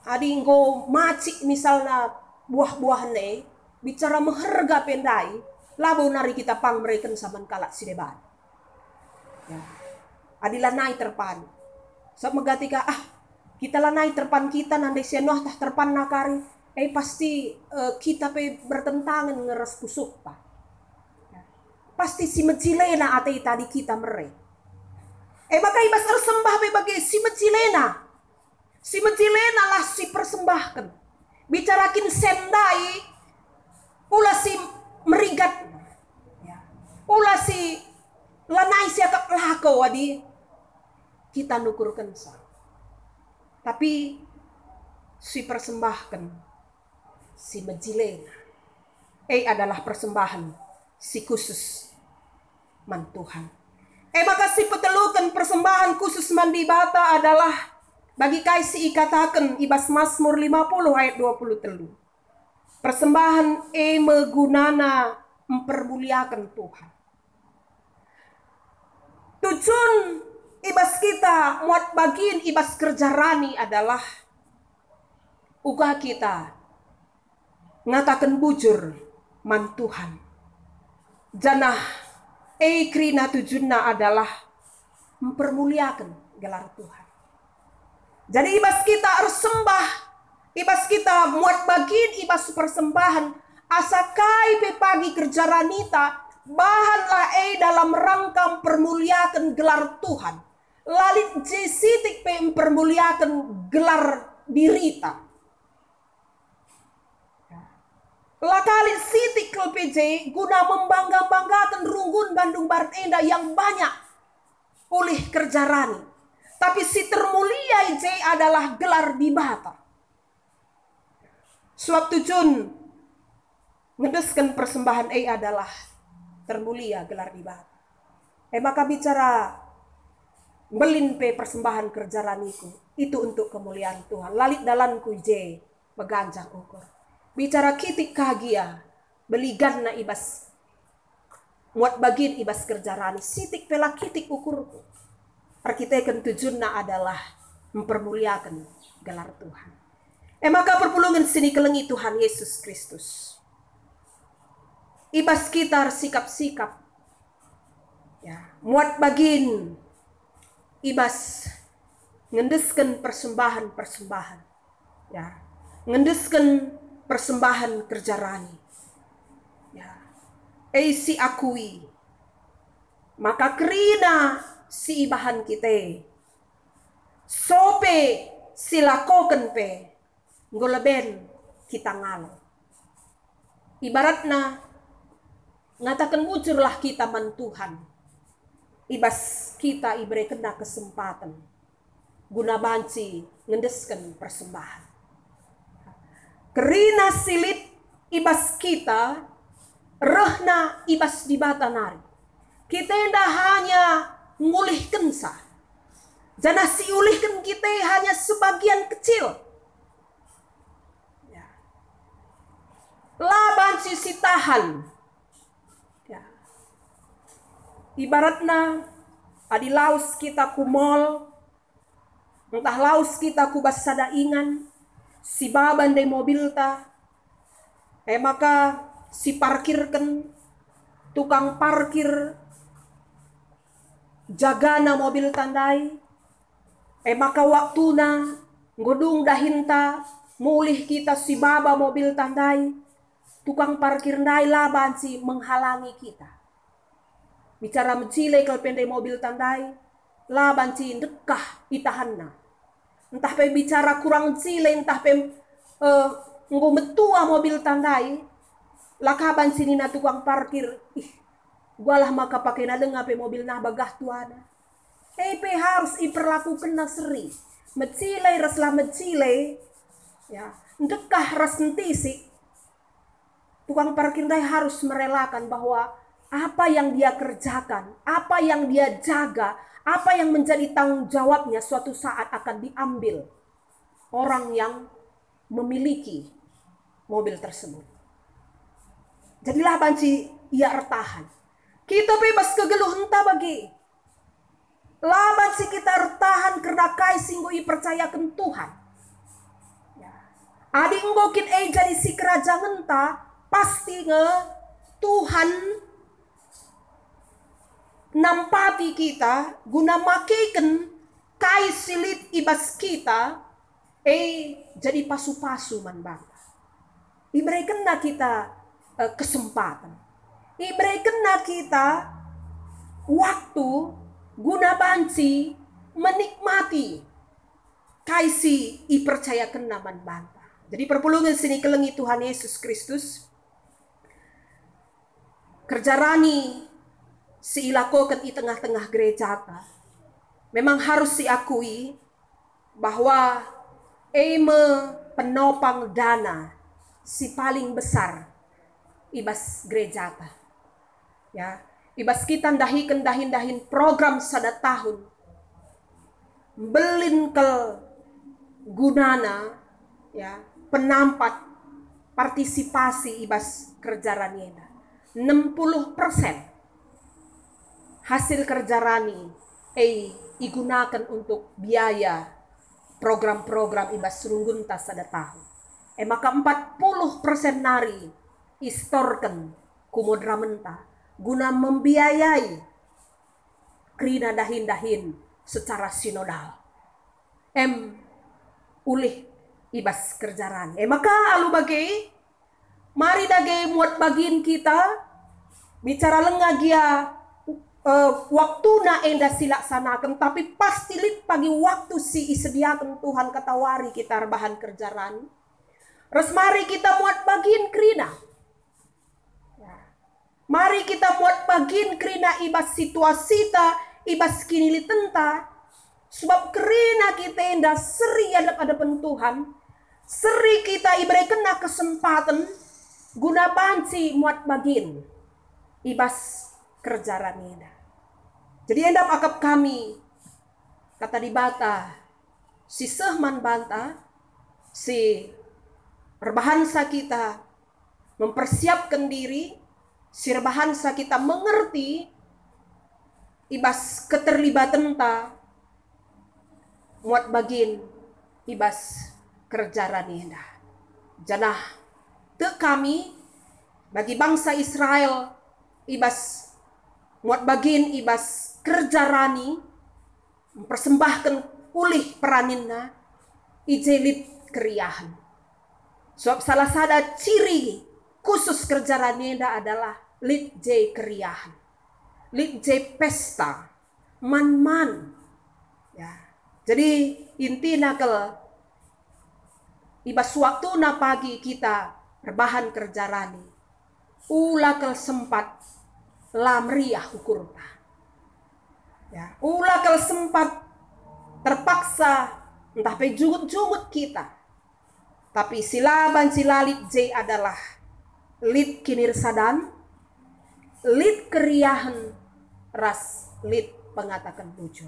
Adi nggo macik misalnya buah-buahne bicara meherga pendai labo nari kita pang mereka saman kalak sideban. Ya. Adi lanai terpan. Saat megatika kita lanai terpan kita nandai senoh tah terpan nakari. Pasti kita bertentangan ngeres kusuk pa. Ya. Pasti si mejilena ate tadi kita mere. Maka ibas ersembah bagi si mejilena. Si mejilena lah si persembahkan. Bicarakin sendai. Ula si merigat. Ya. Ula si lanai siakap lako wadi. Kita nukurkan sa. Tapi si persembahkan. Si mejilena. Adalah persembahan si khusus man Tuhan. Maka si petelukan persembahan khusus mandi bata adalah bagi kaisi ikatakan ibas Mazmur 50 ayat 23. Persembahan megunana mempermuliakan Tuhan. Tujuan ibas kita muat bagian ibas kerja rani adalah uga kita ngatakan bujur man Tuhan. Janah krina tujuanna adalah mempermuliakan gelar Tuhan. Jadi ibas kita harus sembah, ibas kita muat bagian ibas persembahan asakai pe pagi kerja ranita bahanlah dalam rangka permuliakan gelar Tuhan. Lalit jesitik pe mempermuliakan gelar dirita. Lakali sitik ke PJ guna membangga-banggakan runggun Bandung Barat Enda yang banyak oleh kerja rani. Tapi si termulia IJ adalah gelar di bata. Sebab tujuan ngedeskan persembahan adalah termulia gelar di bata. Maka bicara belin pe persembahan kerja raniku itu untuk kemuliaan Tuhan. Lalit dalanku IJ beganjang ukur. Bicara kitik kagia beligan na ibas muat bagin ibas kerja rani sitik pela kitik ukurku. Arkiteken tujuanna adalah mempermuliakan gelar Tuhan. Maka perpulungan sini kelengi Tuhan Yesus Kristus. Ibas kita sikap-sikap ya muat bagin ibas ngendeskan persembahan ya ngendeskan persembahan kerja rani. Ya. Si akui. Maka kerina si ibahan kita. Sope silakoken pe. Ngoleben kita ngalo. Ibaratna ngatakan bujurlah kita man Tuhan. Ibas kita ibere kena kesempatan. Guna banci ngendeskan persembahan. Kerina silit ibas kita, rehna ibas di bata nari. Kita ndak hanya ngulihkan sah. Jangan si ulihkan kita hanya sebagian kecil. Ya. Laban si tahan. Ya. Ibaratna adi laus kita kumol, entah laus kita kubas sadaingan. Si baban de mobil ta, maka si parkirkan tukang parkir jagana mobil tandai, maka waktuna ngodung dahinta mulih kita si baba mobil tandai, tukang parkir ndai laban si menghalangi kita. Bicara mencile kalau pendek mobil tandai, laban si dekah itahanna. Entah pe bicara kurang cile, entah pe metua mobil tandai, lakaban sini na tukang parkir, gualah maka pakai nadeng pe mobil nah bagah tuana. Pe harus iperlakukan na seri, mecile reslah mecile, ya, dekah ras entisik. Tukang parkir dai harus merelakan bahwa apa yang dia kerjakan, apa yang dia jaga, apa yang menjadi tanggung jawabnya suatu saat akan diambil orang yang memiliki mobil tersebut. Jadilah banci ia ertahan. Kita bebas kegeluh entah bagi. Laban si kita ertahan karena kai singgui percayakan Tuhan. Ya. Adi ngokin jadi si kerajaan entah pasti Tuhan nampati kita guna makikan kai silit ibas kita jadi pasu-pasu man bangga. Iberikan kita kesempatan. Iberikan kita waktu guna banci menikmati kai si ipercayakan naman bangga. Jadi perpulungan sini kelengi Tuhan Yesus Kristus kerja rani si ilakokan di tengah-tengah gereja ta, memang harus diakui bahwa penopang dana si paling besar ibas gereja ta. Ya, ibas kita dahin program sada tahun belin ke gunana ya penampat partisipasi ibas kerja raniena 60%. hasil kerja rani digunakan untuk biaya program-program ibas surunggun tas ada tahu. Maka 40% nari istorkan kumodra menta guna membiayai krina dahin-dahin secara sinodal. Ulih ibas kerjaan. Maka alu bagi mari dage muat bagin kita bicara lengagia waktu na enda silaksanakan, tapi pasti lit pagi waktu si isediakan Tuhan katawari kita rebahan kerjaan. Terus mari kita muat bagin krina. Mari kita muat bagin krina ibas situasi ta ibas kini tenta, sebab kerina kita enda seri hadapan Tuhan, seri kita ibere kena kesempatan guna banci muat bagin ibas kerjaan enda. Jadi endap akap kami kata di bata si sehman banta si rebahansa kita mempersiapkan diri, si rebahansa kita mengerti ibas keterlibatan ta muat bagin ibas kerjaan enda. Janah te kami bagi bangsa Israel ibas muat bagin ibas kerja rani mempersembahkan pulih peraninna ijelit keriahan. Sebab salah sada ciri khusus kerja rani enda adalah lit je keriahan. Lit je pesta, man-man. Ya. Jadi intinya kalau ibas waktu na pagi kita rebahan kerja rani, ulah kel sempat lamriah hukurta. Ya, ulah kel sempat terpaksa entah pe jungut-jungut kita. Tapi silaban silalit je adalah lit kinir sadan, lit keriahan, ras lit pengatakan bujur.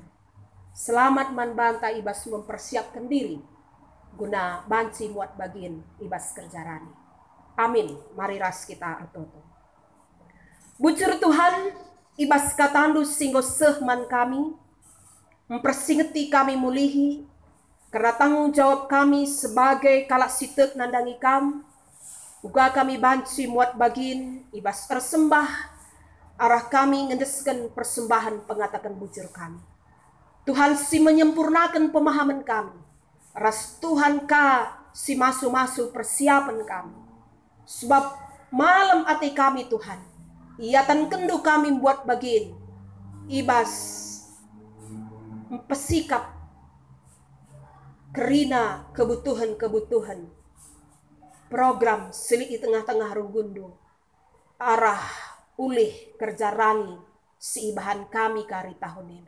Selamat man banta ibas mempersiapkan diri guna banci muat bagin ibas kerjarani. Amin. Mari ras kita atoto. Bujur Tuhan ibas katandu singgo sehman kami mempersingeti kami mulihi karena tanggung jawab kami sebagai kalak sitek nandangi kam. Uga kami banci muat bagin ibas tersembah arah kami ngendeskan persembahan pengatakan bujur kami. Tuhan si menyempurnakan pemahaman kami. Ras Tuhan ka si masu-masu persiapan kami. Sebab malam ati kami Tuhan, iatan kendu kami buat bagin ibas mempesikap kerina kebutuhan-kebutuhan program selik di tengah-tengah runggundu arah ulih kerja rani si ibahan kami kari tahun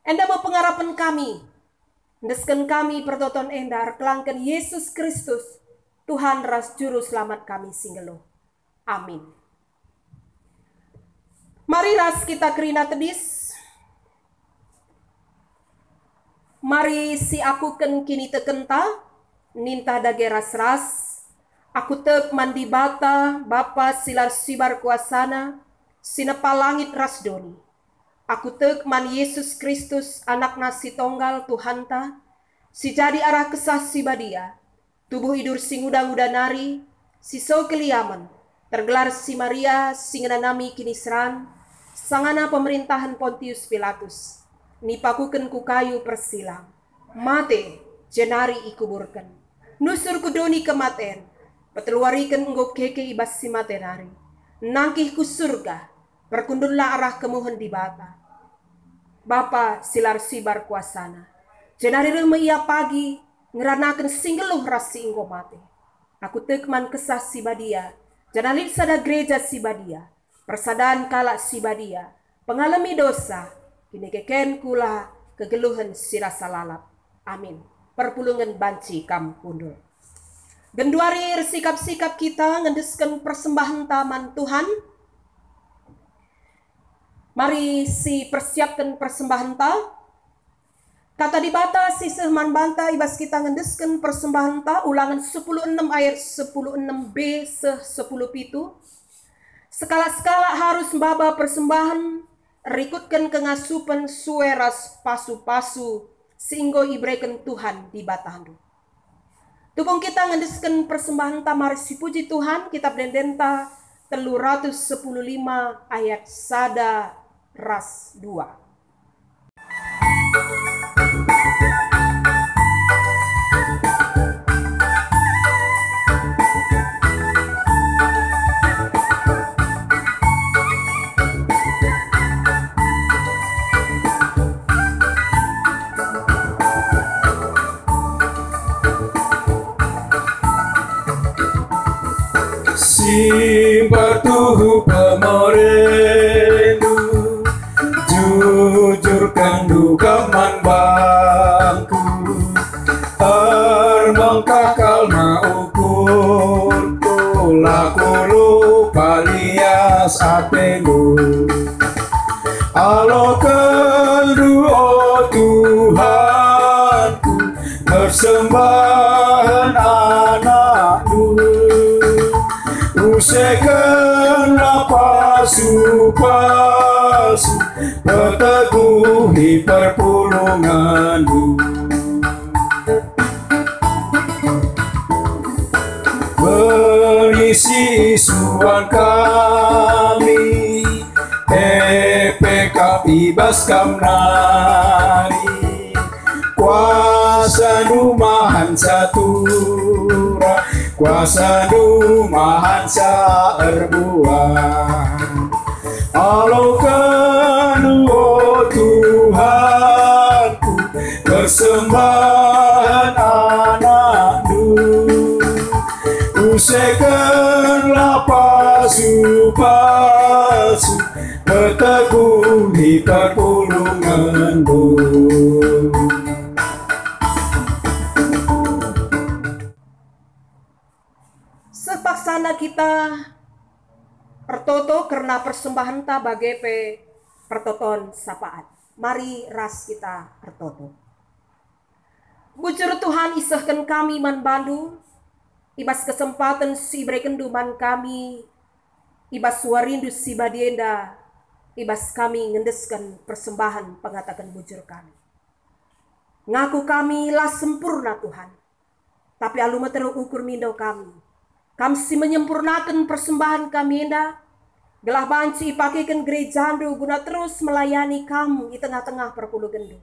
enda mau pengharapan kami ndesken kami pertoton enda kelangkan Yesus Kristus Tuhan ras juru selamat kami singgelo. Amin. Mari ras kita kerina tedis. Mari si aku ken kini tekenta ninta dage ras-ras. Aku tek mandi bata Bapa silar sibar kuasana sinepa langit ras doni. Aku tek man Yesus Kristus anak nasi tonggal Tuhanta si jadi arah kesah si badia. Tubuh idur sing udang-udan nari si so keliaman tergelar si Maria sing nami kini seran sangana pemerintahan Pontius Pilatus nipakuken ku kayu persilang mate jenari ikuburkan nusur kudoni kematen peteluarikan enggok keke ibas si matenari nangkih ku surga berkundunlah arah kemuhen di bata Bapa silar sibar kuasana jenari rumah ia pagi ngeranakan singgeluh rasi inggo mate aku tekman kesah si badia janalit sada gereja si badia persadaan kalak si badia pengalami dosa kini keken kula kegeluhan si rasa lalap. Amin. Perpulungan banci kam pundul. Genduari sikap-sikap kita ngendeskan persembahan taman Tuhan. Mari si persiapkan persembahan ta. Kata di bata si sehman banta ibas kita ngendeskan persembahan ta ulangan 10:6 ayat 10:6b se 10:7. Skala-skala harus mbaba persembahan rikutkan kengasupan sueras pasu-pasu sehingga ibreken Tuhan di batandu. Tupung kita ngendeskan persembahan tamari si puji Tuhan, kitab Dendenta 315 ayat 1 ras 2. Simbar tuhu pemorendu, jujurkan duka man bangku, armang kakal maukur, laku lupa lias atenu. Alo kendu oh Tuhanku, persembahan anakmu. Usekanlah pasu-pasu, peteguhi perpulunganmu. Berisi isuan kami, EPK ibas kamnari, kuasa numahan satura, kuasa numahan saerbuan. Alokan oh Tuhanku, persembahan anakmu. Usekanlah pasu-pasu, peteguhi perpulunganmu. Sepaksana kita pertoto karena persembahan ta bagai pertoton sapaat. Mari ras kita pertoto. Bujur Tuhan isahkan kami man bandu, ibas kesempatan si brekendu man kami, ibas warindu si badienda, ibas kami ngendeskan persembahan pengatakan bujur kami. Ngaku kami lah sempurna Tuhan, tapi aluma terukur mindo kami. Kami si menyempurnakan persembahan kami indah, gelah banci ipakaikan gerejandu guna terus melayani kamu di tengah-tengah perpuluh gendu.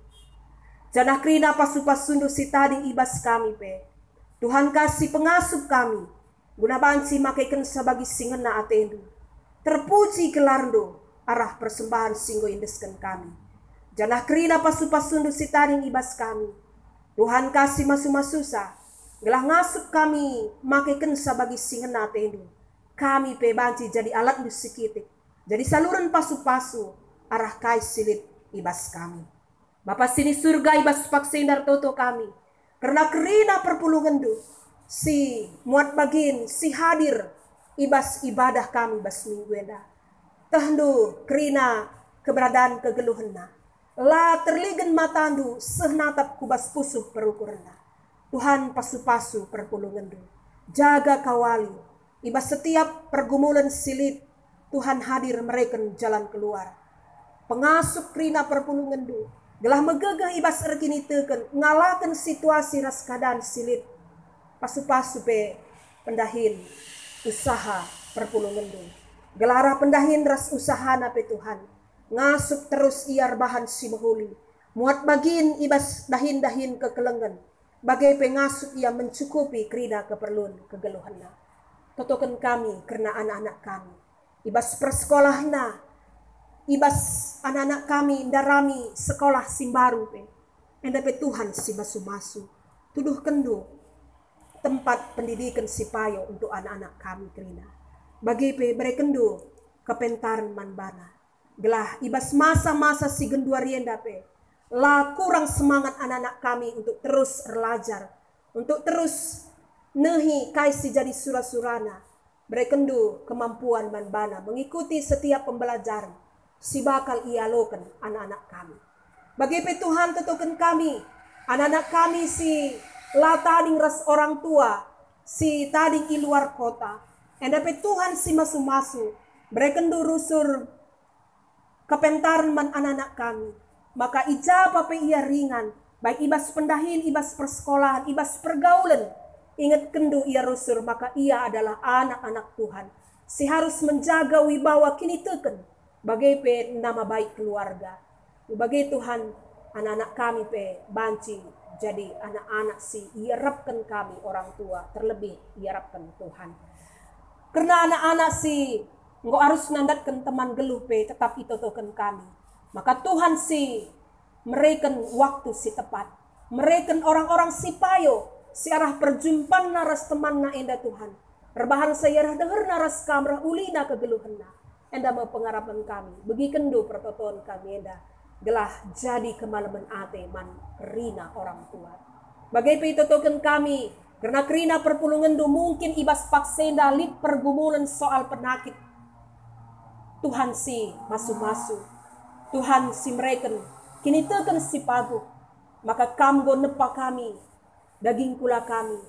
Janah krina pasu-pasundu si tading ibas kami pe. Tuhan kasih pengasup kami, guna banci makaikan sebagai singena atendu. Terpuji gelardo arah persembahan singgo indeskan kami. Janah krina pasu-pasundu si tading ibas kami. Tuhan kasih masu-masusa, gelah ngasup kami makaikan sebagai singena atendu. Kami pe banci jadi alat musikitik, jadi saluran pasu-pasu arah kai silit ibas kami. Bapa sini surga ibas paksendar toto kami, karena kerina perpulungan du, si muat bagin, si hadir ibas ibadah kami bas minggu enda. Tahndu kerina keberadaan kegeluhena, la terligen matandu sehnatap kubas pusuh perukurna. Tuhan pasu-pasu perpulungan du, jaga kawali, ibas setiap pergumulan silit, Tuhan hadir mereken jalan keluar. Pengasup kerina perpulungan du, gelah megegah ibas erkini teken, ngalakan situasi ras keadaan silit. Pasu-pasu pe pendahin usaha perpulungan du. Gelara pendahin ras usaha nape Tuhan. Ngasup terus iar bahan si mahuli. Muat bagin ibas dahin-dahin kekelengan. Bagai pengasup ia mencukupi kerina keperluan kegeluhanna. Totokan kami karena anak-anak kami. Ibas persekolahna, ibas anak-anak kami darami sekolah simbaru pe. Endape Tuhan si masu-masu. Tuduh kendu tempat pendidikan si payo untuk anak-anak kami kerina. Bagi pe berekendu kepentaran manbana. Gelah ibas masa-masa si genduarienda pe. Lah kurang semangat anak-anak kami untuk terus belajar, untuk terus nehi kaisi jadi surah-surana, berekendu kemampuan manbana mengikuti setiap pembelajaran, si bakal ialokan anak-anak kami. Bagi Tuhan tetukan kami, anak-anak kami si la tading ras orang tua, si tading i luar kota, endape Tuhan si masu-masu, berekendu rusur kepentaran man anak-anak kami. Maka ija pape ia ringan, baik ibas pendahin, ibas persekolahan, ibas pergaulan. Ingat kendu ia rusur, maka ia adalah anak-anak Tuhan. Si harus menjaga wibawa kini teken, bagai pe nama baik keluarga. Bagai Tuhan, anak-anak kami pe banci, jadi anak-anak si iarapkan kami orang tua, terlebih iarapkan Tuhan. Karena anak-anak si nggak harus nandatkan teman geluh pe, tetap itu token kami. Maka Tuhan si mereken waktu si tepat, mereken orang-orang si payo, si arah perjumpaan naras teman na enda Tuhan. Rebahan saya dengar naras kamrah ulina kegeluhena, enda mau pengarapan kami, begi kendu pertoton kami enda, gelah jadi kemalaman ate man rina orang tua. Bagai itu token kami, karena kerina perpulungan do mungkin ibas paksenda lit pergumulan soal penyakit. Tuhan si masu-masu. Tuhan si mereken, kini teken si pagu, maka kamgo nepa kami, daging kula kami,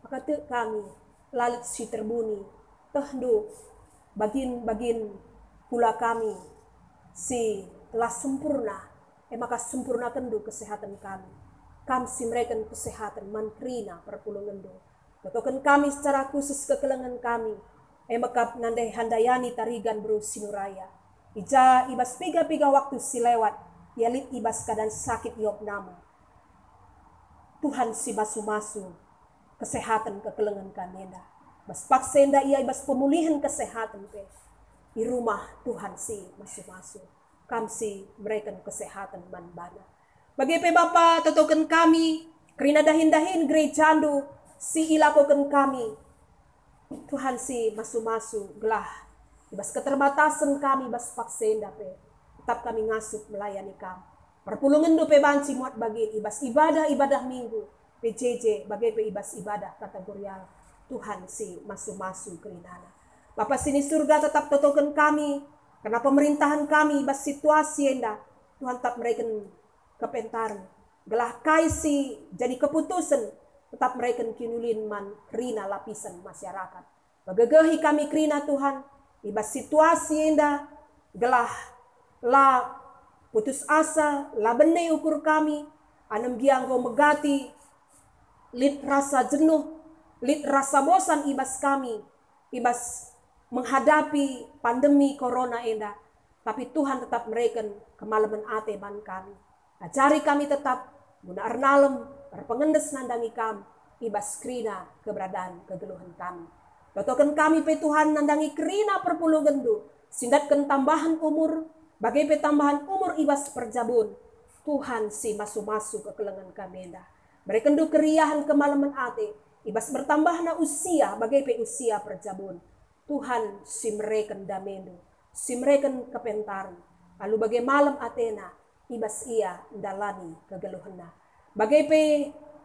maka te kami, lalit si terbuni, tehdu, bagin kula kami, si telah sempurna, maka sempurna kendu kesehatan kami, kam si mereken kesehatan mantrina perpulungan do, totokan kami secara khusus kekelengan kami, maka nandai handayani tarigan bro sinuraya. Ija ibas piga-piga waktu si lewat, yalit ibas keadaan sakit yok nama. Tuhan si masu-masu, kesehatan kekelengan kami enda. Bas paksenda ia ibas pemulihan kesehatan pe. Di rumah Tuhan si masu-masu, kam si mereka kesehatan man-bana. Bagi pe Bapa totokan kami, kerina dahin-dahin gerejandu, si ilakokan kami. Tuhan si masu-masu, gelah. Ibas keterbatasan kami bas paksenda pe, tetap kami ngasup melayani kami. Perpulungan do pe banci muat bagi ibas ibadah minggu, PJJ bagi pe ibas ibadah kategorial. Tuhan si masu-masu kerinana. Bapa sini surga tetap totokan kami, karena pemerintahan kami ibas situasi enda, Tuhan tetap mereka kepentaran. Gelah kaisi jadi keputusan, tetap mereka kinulin man rina lapisan masyarakat. Bagagehi kami kerina Tuhan, ibas situasi indah, gelah la putus asa, la benai ukur kami, anam gianggo megati, lit rasa jenuh, lit rasa bosan ibas kami, ibas menghadapi pandemi corona indah, tapi Tuhan tetap mereken kemalaman ate ban kami. Ajari kami tetap guna arnalem, berpengendes nandangi kami, ibas krina keberadaan kegeluhan kami. Totokan kami pe Tuhan nandangi kerina perpulungan do, sindatkan tambahan umur, bagai pe tambahan umur ibas perjabun. Tuhan si masu-masu kekelengan kami enda. Mereka do keriahan kemalaman ate, ibas bertambahna usia, bagai pe usia perjabun. Tuhan si mereka damendo, si mereka kepentaran. Lalu bagai malam atena, ibas ia dalani kegeluhena. Bagai pe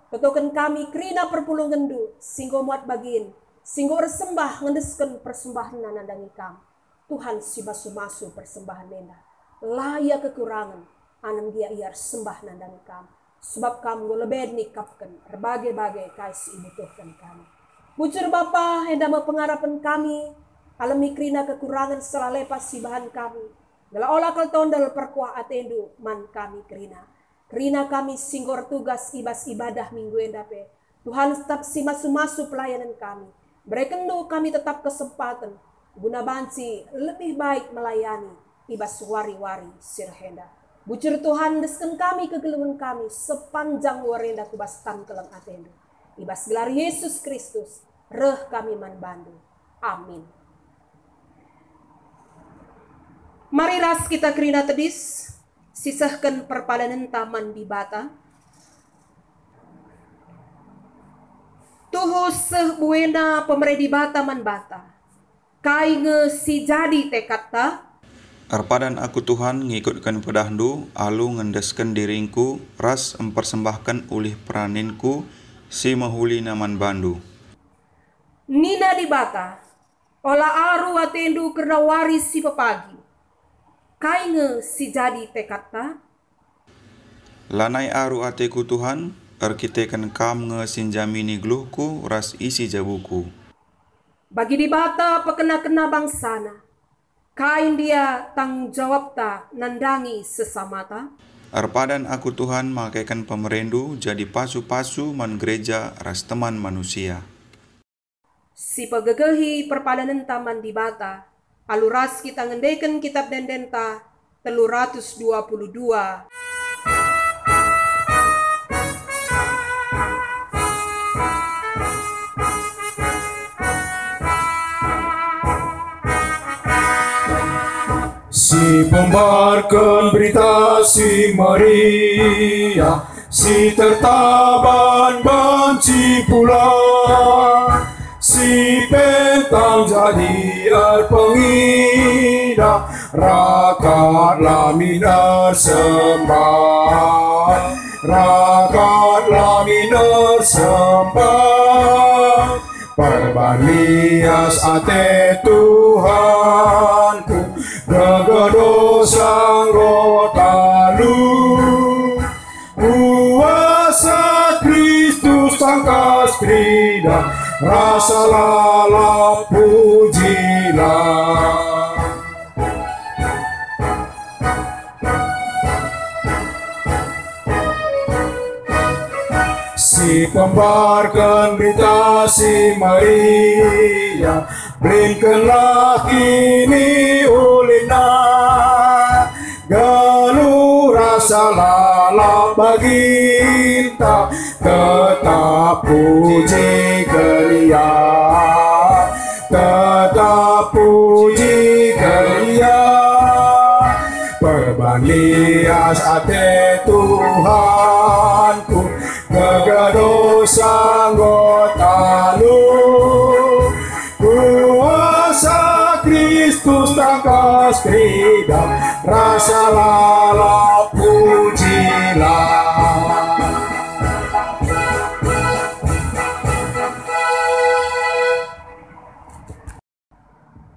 totokan kami kerina perpulungan do, singgo muat bagin. Singgo resembah ngendesken persembahan nandangi kam. Tuhan si masu-masu persembahan nenda. Layak kekurangan anam dia iar sembah nandangi kam. Sebab kam lebih nikapkan berbagai-bagai kasih butuhkan kami. Bujur Bapa hendak mempengarapan kami. Alami krina kekurangan setelah lepas si bahan kami. Dalam olah tondel perkuah atendu man kami krina. Krina kami singgor tugas ibas ibadah minggu endape. Tuhan tetap si masu-masu pelayanan kami. Berekendo kami tetap kesempatan guna banci lebih baik melayani ibas wari-wari sirhenda. Bujur Tuhan desken kami kegeluhan kami sepanjang warenda kubas tan keleng atendo. Ibas gelar Yesus Kristus reh kami man bandu. Amin. Mari ras kita kerina tedis sisahkan perpadanan taman di bata. Tuhu seh buena pemeredi bata man bata. Kai nge si jadi tekata. Arpadan aku Tuhan ngikutkan pedahdu, alu ngendeskan diringku, ras mempersembahkan ulih peraninku, si mahuli naman bandu. Nina di bata, olah aru atendu kerna waris si pepagi. Kai nge si jadi tekata. Lanai aru ateku Tuhan, arkitekan kam nge sinjamini gluhku, ras isi jabuku. Bagi di bata pekena-kena bangsana, Kain dia tanggung jawab ta nandangi sesamata. Arpadan aku Tuhan makaikan pemerendu jadi pasu-pasu man gereja ras teman manusia. Si pegegehi perpadanan taman di bata. Aluras kita ngendeken kitab dendenta 322. Si pembarkan berita si Maria, si tertaban banci pula, si pentang jadi pengida, rakat laminar sembah, rakat laminar sembah. Perbanias ate Tuhanku, gegedosa gotalu, kuasa Kristus tangkas krida, rasa lala pujilah. Si pembarkan berita si Maria, berikanlah kini ulina, galu rasa lala baginta, tetap puji kelia, tetap puji kelia. Perbanias ate Tuhanku, gegedosa gotalu, kuasa Kristus tangkas krida, rasa lala pujilah.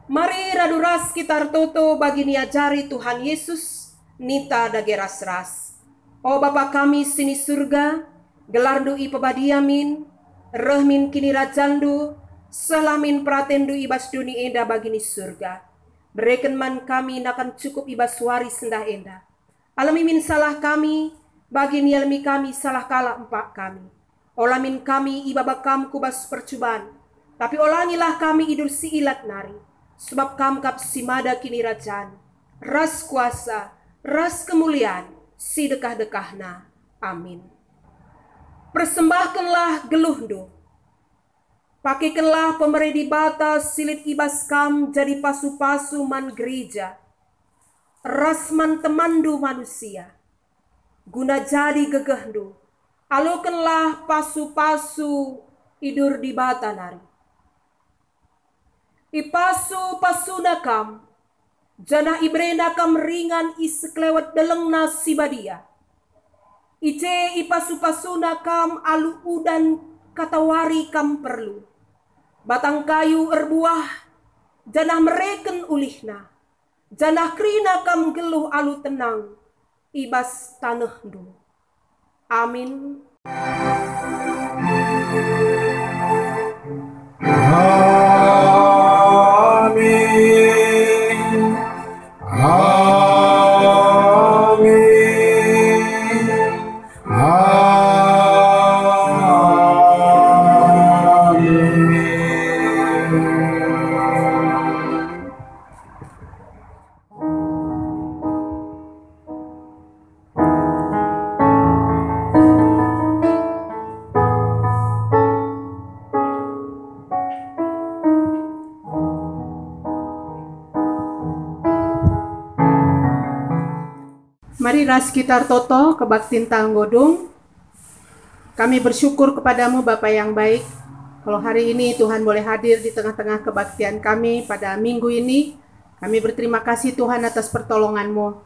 Mari raduras kita toto bagi niajari Tuhan Yesus nita dageras ras. O Bapa kami sini surga, gelardu i pabadiamin, rehmin kini rajandu, selamin pratendu ibas duni enda bagini surga. Bereken man kami nakan cukup ibas wari sendah enda. Alami min salah kami, bagi nialmi kami salah kala empak kami. Olamin kami ibaba kam kubas percubaan, tapi olangilah kami idul si ilat nari. Sebab kam kap simada kini rajaan, ras kuasa, ras kemuliaan, si dekah-dekahna. Amin. Persembahkanlah geluhdu, pakaikanlah pemeredi bata silit ibas kam jadi pasu-pasu man gereja, rasman temandu manusia, guna jadi gegehdu, alukanlah pasu-pasu idur di bata nari. Ipasu-pasu nakam, jana ibrena kam ringan iseklewat delengna sibadia. Ice ipasu-pasu nakam alu udan katawari kam perlu. Batang kayu erbuah, janah mereken ulihna. Janah krina kam geluh alu tenang, ibas tanah du. Amin. Mari ras kita toto kebaktin tanggodung. Kami bersyukur kepadamu Bapa yang baik. Kalau hari ini Tuhan boleh hadir di tengah-tengah kebaktian kami pada minggu ini. Kami berterima kasih Tuhan atas pertolongan-Mu.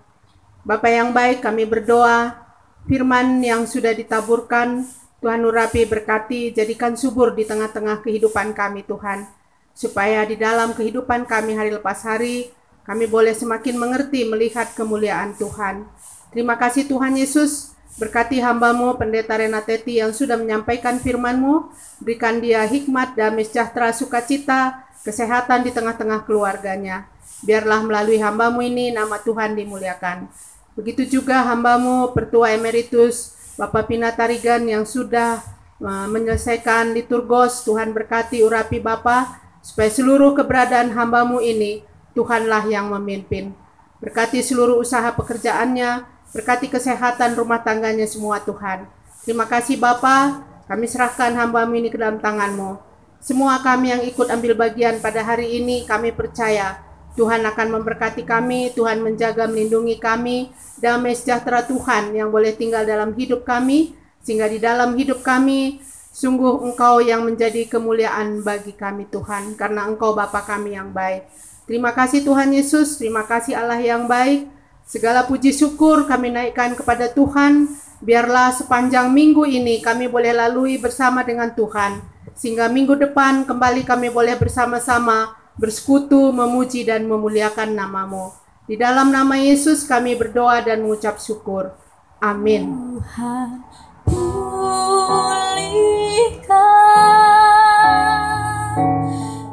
Bapa yang baik, kami berdoa firman yang sudah ditaburkan Tuhan urapi, berkati, jadikan subur di tengah-tengah kehidupan kami Tuhan. Supaya di dalam kehidupan kami hari lepas hari, kami boleh semakin mengerti melihat kemuliaan Tuhan. Terima kasih Tuhan Yesus, berkati hamba-Mu Pendeta Renateti yang sudah menyampaikan firman-Mu, berikan dia hikmat, damai sejahtera, sukacita, kesehatan di tengah-tengah keluarganya. Biarlah melalui hamba-Mu ini nama Tuhan dimuliakan. Begitu juga hamba-Mu Pertua Emeritus Bapak Pinatarigan yang sudah menyelesaikan liturgos. Tuhan berkati urapi Bapak, supaya seluruh keberadaan hamba-Mu ini Tuhanlah yang memimpin. Berkati seluruh usaha pekerjaannya, berkati kesehatan rumah tangganya semua Tuhan. Terima kasih Bapa, kami serahkan hamba-Mu ini ke dalam tangan-Mu. Semua kami yang ikut ambil bagian pada hari ini, kami percaya Tuhan akan memberkati kami, Tuhan menjaga melindungi kami, damai sejahtera Tuhan yang boleh tinggal dalam hidup kami, sehingga di dalam hidup kami, sungguh Engkau yang menjadi kemuliaan bagi kami Tuhan, karena Engkau Bapa kami yang baik. Terima kasih Tuhan Yesus, terima kasih Allah yang baik. Segala puji syukur kami naikkan kepada Tuhan. Biarlah sepanjang minggu ini kami boleh lalui bersama dengan Tuhan, sehingga minggu depan kembali kami boleh bersama-sama bersekutu, memuji dan memuliakan nama-Mu. Di dalam nama Yesus kami berdoa dan mengucap syukur. Amin. Tuhan pulihkan,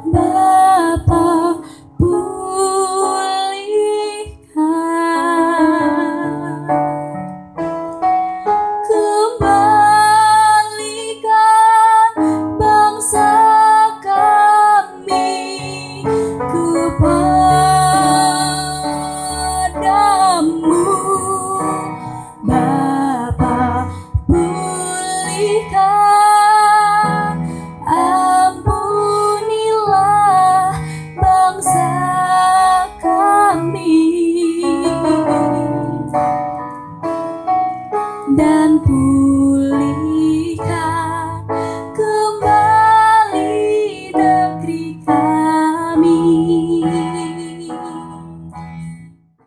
Bapa pulihkan, kembalikan bangsa kami kepadamu, Bapa pulihkan, ampunilah bangsa kami dan